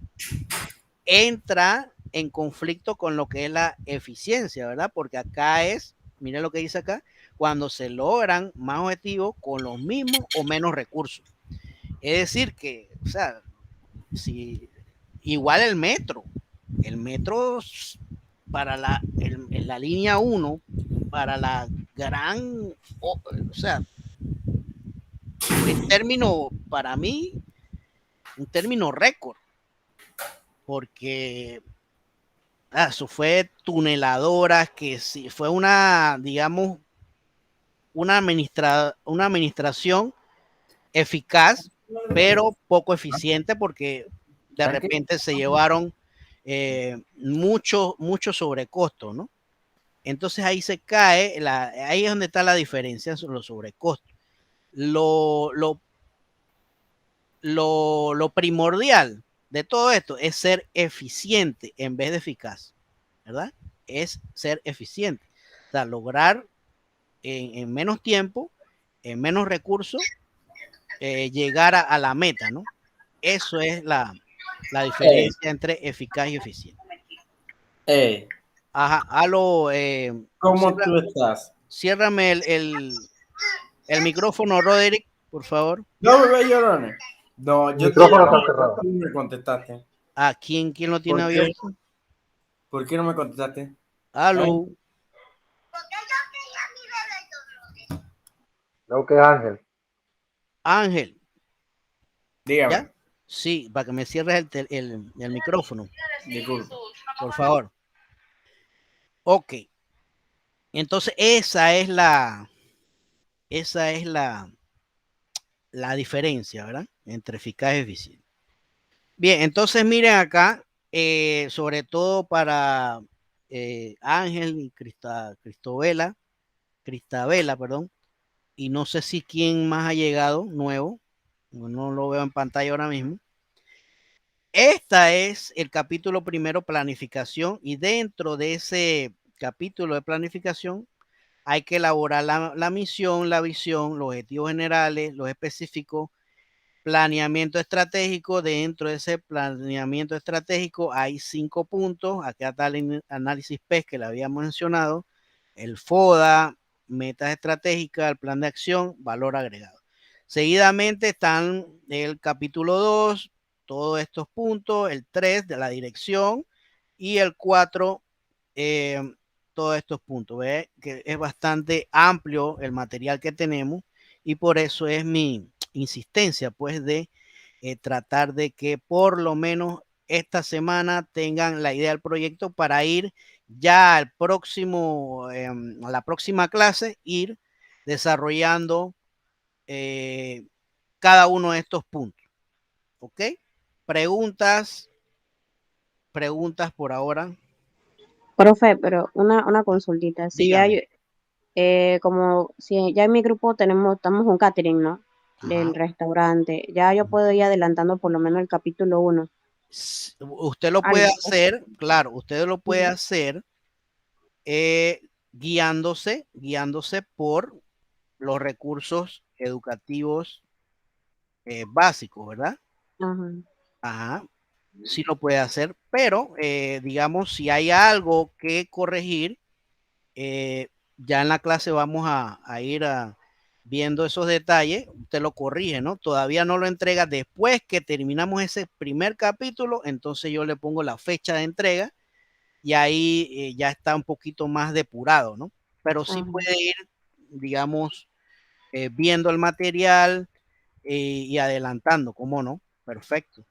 entra en conflicto con lo que es la eficiencia, ¿verdad? Porque acá miren lo que dice acá, cuando se logran más objetivos con los mismos o menos recursos. Es decir que, o sea, si igual el metro para la línea 1, para la gran, o sea, en término, para mí, un término récord, porque eso fue tuneladoras, que sí, fue una, digamos, una administración eficaz, pero poco eficiente, porque de repente se llevaron mucho sobrecosto, ¿no? Entonces ahí se cae, ahí es donde está la diferencia sobre los sobrecostos. Lo primordial de todo esto es ser eficiente en vez de eficaz, ¿verdad? Es ser eficiente, o sea, lograr en menos tiempo, en menos recursos, llegar a la meta, ¿no? Eso es la diferencia entre eficaz y eficiente. Ajá, ¿Cómo tú estás? Ciérrame el micrófono, Roderick, por favor. No, bebé llorones. No, yo te llamé, tú me contestaste. ¿A quién lo tiene abierto? ¿Por qué no me contestaste? Aló. Creo que es Ángel. Ángel. Dígame. ¿Ya? Sí, para que me cierres el micrófono. Disculpa. Por favor. Ok. Entonces, esa es la diferencia, ¿verdad? Entre eficaz y eficiente. Bien, entonces miren acá, sobre todo para Ángel y Cristabela, perdón, y no sé si quién más ha llegado nuevo, no lo veo en pantalla ahora mismo. Esta es el capítulo primero, planificación, y dentro de ese capítulo de planificación hay que elaborar la misión, la visión, los objetivos generales, los específicos, planeamiento estratégico. Dentro de ese planeamiento estratégico hay 5 puntos. Acá está el análisis PES que le había mencionado, el FODA, metas estratégicas, el plan de acción, valor agregado. Seguidamente están el capítulo 2, todos estos puntos, el 3 de la dirección y el 4, todos estos puntos. ¿Ve? Que es bastante amplio el material que tenemos y por eso es mi insistencia, pues, de tratar de que por lo menos esta semana tengan la idea del proyecto para ir ya al próximo, a la próxima clase, ir desarrollando cada uno de estos puntos. ¿Ok? Preguntas por ahora. Profe, pero una consultita. Si ya como si ya en mi grupo estamos un catering, ¿no? Del restaurante, ya yo puedo ir adelantando por lo menos el capítulo 1. Usted lo puede hacer, claro, usted lo puede hacer guiándose por los recursos educativos básicos, ¿verdad? Ajá. Sí lo puede hacer, pero digamos, si hay algo que corregir, ya en la clase vamos a ir viendo esos detalles, usted lo corrige, ¿no? Todavía no lo entrega. Después que terminamos ese primer capítulo, entonces yo le pongo la fecha de entrega y ahí ya está un poquito más depurado, ¿no? Pero sí puede ir, digamos, viendo el material y adelantando, ¿cómo no? Perfecto.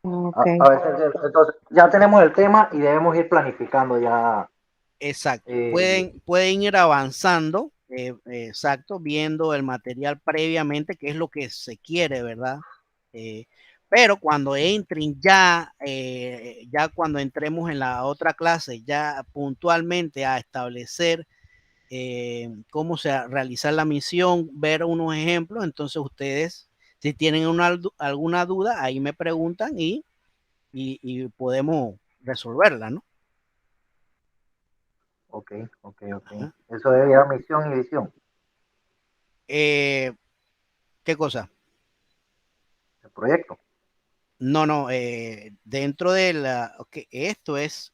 Okay. A ver, entonces ya tenemos el tema y debemos ir planificando ya. Exacto. Pueden ir avanzando, exacto, viendo el material previamente, que es lo que se quiere, ¿verdad? Pero cuando entren ya cuando entremos en la otra clase, ya puntualmente a establecer cómo se realizar la misión, ver unos ejemplos, entonces ustedes, si tienen alguna duda, ahí me preguntan y podemos resolverla, ¿no? Ok. Ajá. Eso debe llevar misión y visión. ¿Qué cosa? El proyecto. No, dentro de la, esto es,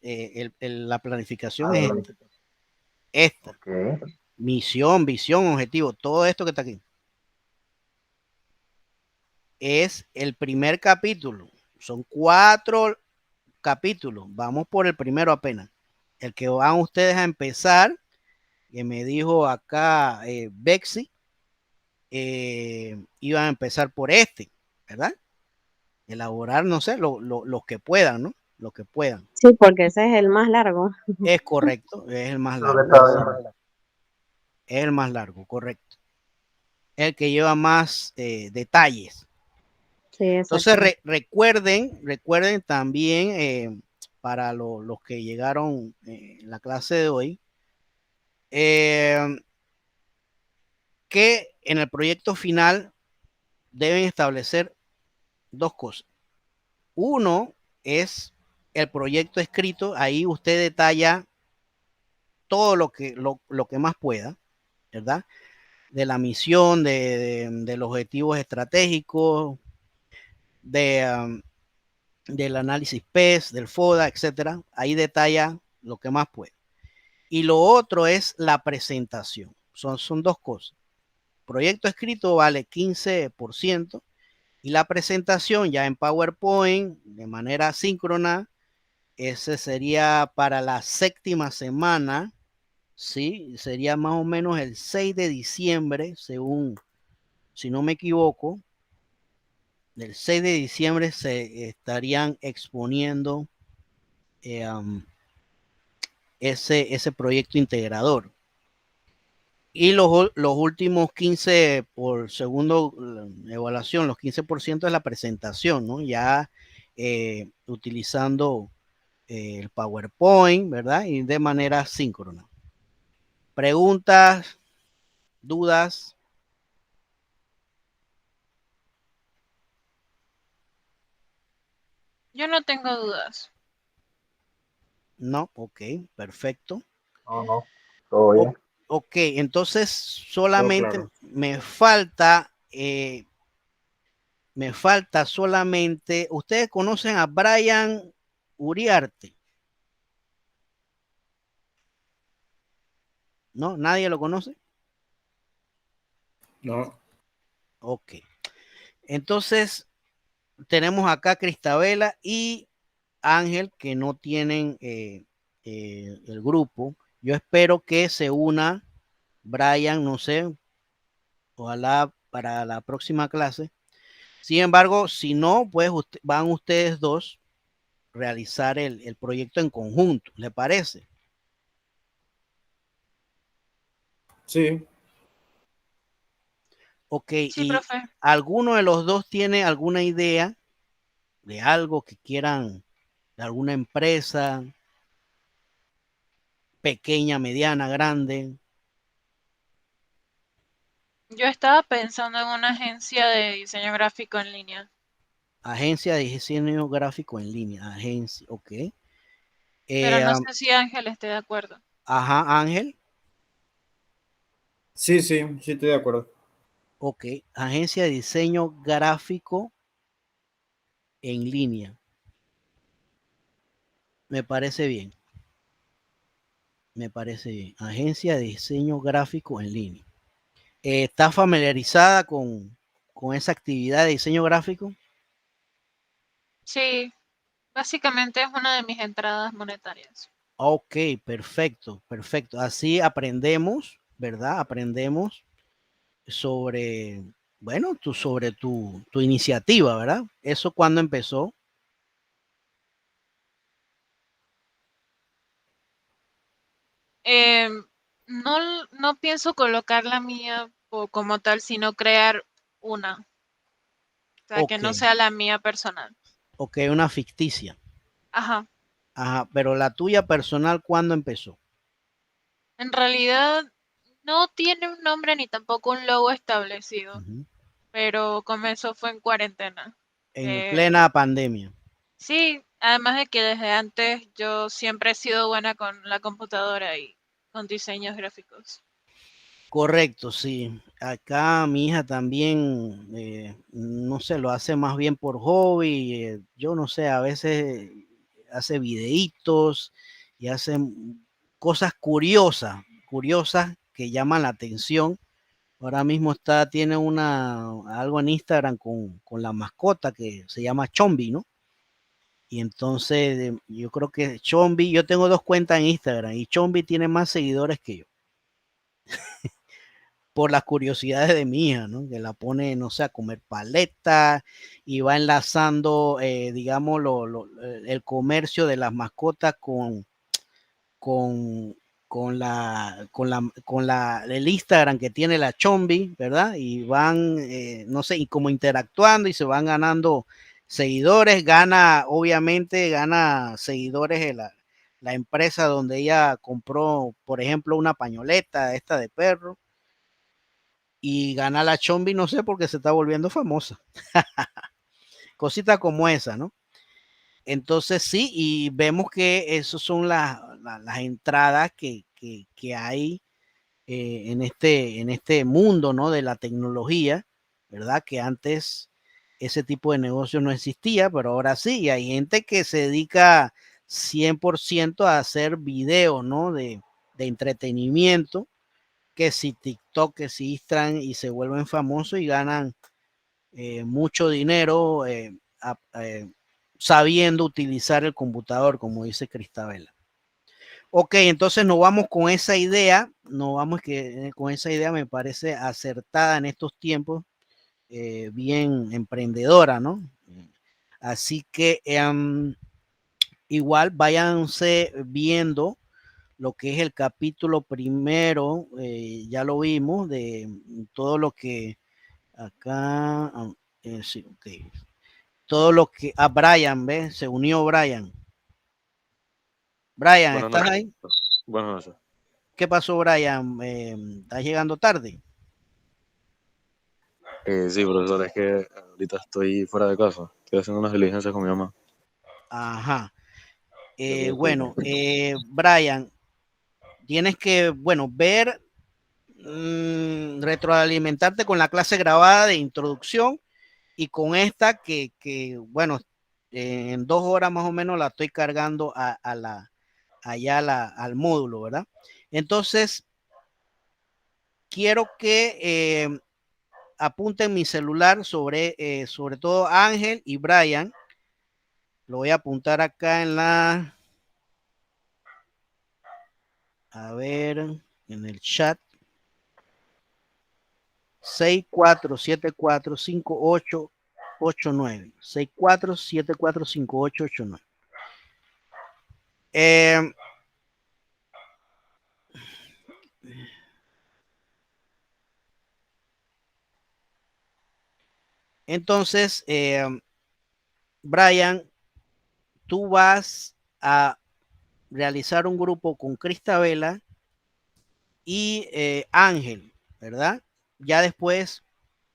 la planificación es esta, Ok. misión, visión, objetivo, todo esto que está aquí. Es el primer capítulo, son 4 capítulos, vamos por el primero apenas. El que van ustedes a empezar, que me dijo acá Bexy, iban a empezar por este, ¿verdad? Elaborar, no sé, los que puedan, ¿no? Los que puedan. Sí, porque ese es el más largo. Es correcto, es el más Eso es lo que largo. estaba viendo. Es el más largo, correcto. Es el que lleva más detalles. Sí, Entonces exacto. recuerden también para los que llegaron en la clase de hoy, que en el proyecto final deben establecer 2 cosas. Uno es el proyecto escrito, ahí usted detalla todo lo que más pueda, ¿verdad? De la misión, de los objetivos estratégicos, de, del análisis PES, del FODA, etcétera. Ahí detalla lo que más puede. Y lo otro es la presentación. Son 2 cosas. Proyecto escrito vale 15% y la presentación ya en PowerPoint de manera síncrona, ese sería para la 7ª semana, ¿sí? Sería más o menos el 6 de diciembre, según, si no me equivoco, del 6 de diciembre se estarían exponiendo ese proyecto integrador. Y los últimos 15 por segundo evaluación, los 15% es la presentación, ¿no? Ya utilizando el PowerPoint, ¿verdad? Y de manera síncrona. Preguntas, dudas. Yo no tengo dudas. No, ok, perfecto. No. Todo bien. Ok, entonces Todo solamente claro. me falta solamente, ustedes conocen a Brian Uriarte, ¿no? ¿Nadie lo conoce? No. Ok, entonces tenemos acá a Cristabela y Ángel que no tienen el grupo. Yo espero que se una Brian, no sé, ojalá para la próxima clase. Sin embargo, si no, pues van ustedes dos a realizar el proyecto en conjunto, ¿le parece? Sí. Ok, Sí, y profe. alguno de los dos tiene alguna idea de algo que quieran, de alguna empresa, pequeña, mediana, grande, Yo estaba pensando en una agencia de diseño gráfico en línea. agencia de diseño gráfico en línea, agencia, ok. Pero no sé si Ángel esté de acuerdo. Ajá, Ángel, Sí, estoy de acuerdo. ok, agencia de diseño gráfico en línea. Me parece bien, me parece bien. Agencia de diseño gráfico en línea. ¿Está familiarizada con esa actividad de diseño gráfico? Sí, básicamente es una de mis entradas monetarias. Ok, perfecto, perfecto. Así aprendemos, ¿verdad? Aprendemos sobre, bueno, sobre tu iniciativa, ¿verdad? ¿Eso cuándo empezó? No pienso colocar la mía como tal, sino crear una. O sea, que Ok, no sea la mía personal. ok, una ficticia. Ajá. Ajá, pero la tuya personal, ¿cuándo empezó? En realidad no tiene un nombre ni tampoco un logo establecido, Ujú. pero comenzó fue en cuarentena. En Eh, plena pandemia. sí, además de que desde antes yo siempre he sido buena con la computadora y con diseños gráficos. Correcto, sí. Acá mi hija también, no sé, lo hace más bien por hobby. Yo no sé, a veces hace videitos y hace cosas curiosas que llaman la atención. Ahora mismo tiene algo en Instagram con la mascota que se llama Chombi, ¿no? Y entonces yo creo que Chombi, yo tengo 2 cuentas en Instagram y Chombi tiene más seguidores que yo. Por las curiosidades de mi hija, ¿no? Que la pone, no sé, a comer paleta y va enlazando, digamos, el comercio de las mascotas con, el Instagram que tiene la Chombi, ¿verdad? Y van, no sé, y como interactuando y se van ganando seguidores, obviamente gana seguidores de la empresa donde ella compró, por ejemplo, una pañoleta esta de perro, y gana la Chombi, no sé, porque se está volviendo famosa. Cositas como esa, ¿no? Entonces sí, y vemos que esas son las entradas que hay en este mundo, ¿no? De la tecnología, ¿verdad? Que antes ese tipo de negocio no existía, pero ahora sí, y hay gente que se dedica 100% a hacer videos, ¿no? De entretenimiento, que si TikTok, que si Instagram, y se vuelven famosos y ganan mucho dinero sabiendo utilizar el computador, como dice Cristabela. Ok, entonces nos vamos con esa idea, con esa idea me parece acertada en estos tiempos, bien emprendedora, ¿no? Así que igual váyanse viendo lo que es el capítulo primero, ya lo vimos, de todo lo que acá, sí, okay. Todo lo que a Brian, ¿ves? Se unió Brian. Brian, Buenas ¿estás noches. ahí? Buenas noches. ¿Qué pasó, Brian? ¿Estás llegando tarde? Sí, profesor, es que ahorita estoy fuera de casa. Estoy haciendo unas diligencias con mi mamá. Ajá. Ya me Bueno, disculpo. Brian, tienes que, bueno, ver, retroalimentarte con la clase grabada de introducción y con esta bueno, en 2 horas más o menos la estoy cargando al módulo, ¿verdad? Entonces, quiero que apunten mi celular sobre todo Ángel y Brian. Lo voy a apuntar acá a ver, en el chat. 64745889. 64745889. Entonces, Brian, tú vas a realizar un grupo con Cristabela y Ángel, ¿verdad? Ya después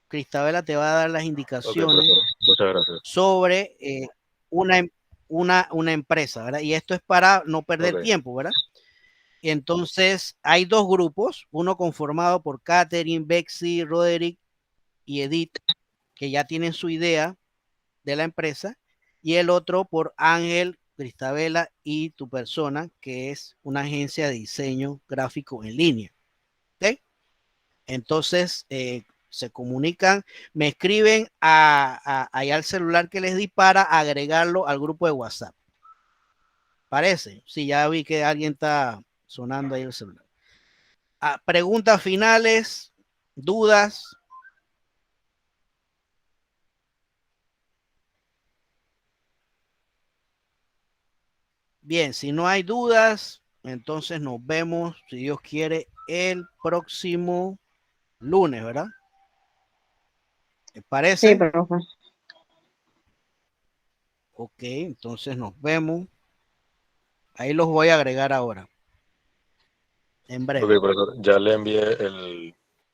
Cristabela te va a dar las Ok, indicaciones profesor. Muchas gracias. sobre una empresa, ¿verdad? Y esto es para no perder Ok. tiempo, ¿verdad? Entonces, hay 2 grupos, uno conformado por Catherine, Bexy, Roderick y Edith, que ya tienen su idea de la empresa, y el otro por Ángel, Cristabela y tu persona, que es una agencia de diseño gráfico en línea. ¿Ok? Entonces, se comunican, me escriben allá al celular que les di para agregarlo al grupo de WhatsApp. ¿Parece? Sí, ya vi que alguien está sonando ahí el celular. Preguntas finales, dudas. Bien, si no hay dudas, entonces nos vemos, si Dios quiere, el próximo lunes, ¿verdad? ¿Les Sí, parece? profe. Ok, entonces nos vemos. Ahí los voy a agregar ahora, en Ok, breve. profesor. Ya le envié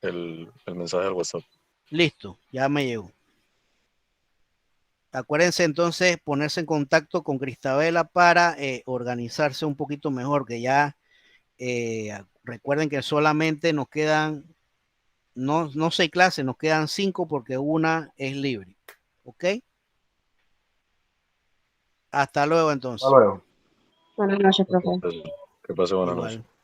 el mensaje al WhatsApp. Listo, ya me llegó. Acuérdense entonces ponerse en contacto con Cristabela para organizarse un poquito mejor, que ya Recuerden que solamente nos quedan, no 6 clases, nos quedan 5 porque una es libre. ¿Ok? Hasta luego entonces. Hasta luego. Buenas noches, profe. Que pase buenas Igual. noches.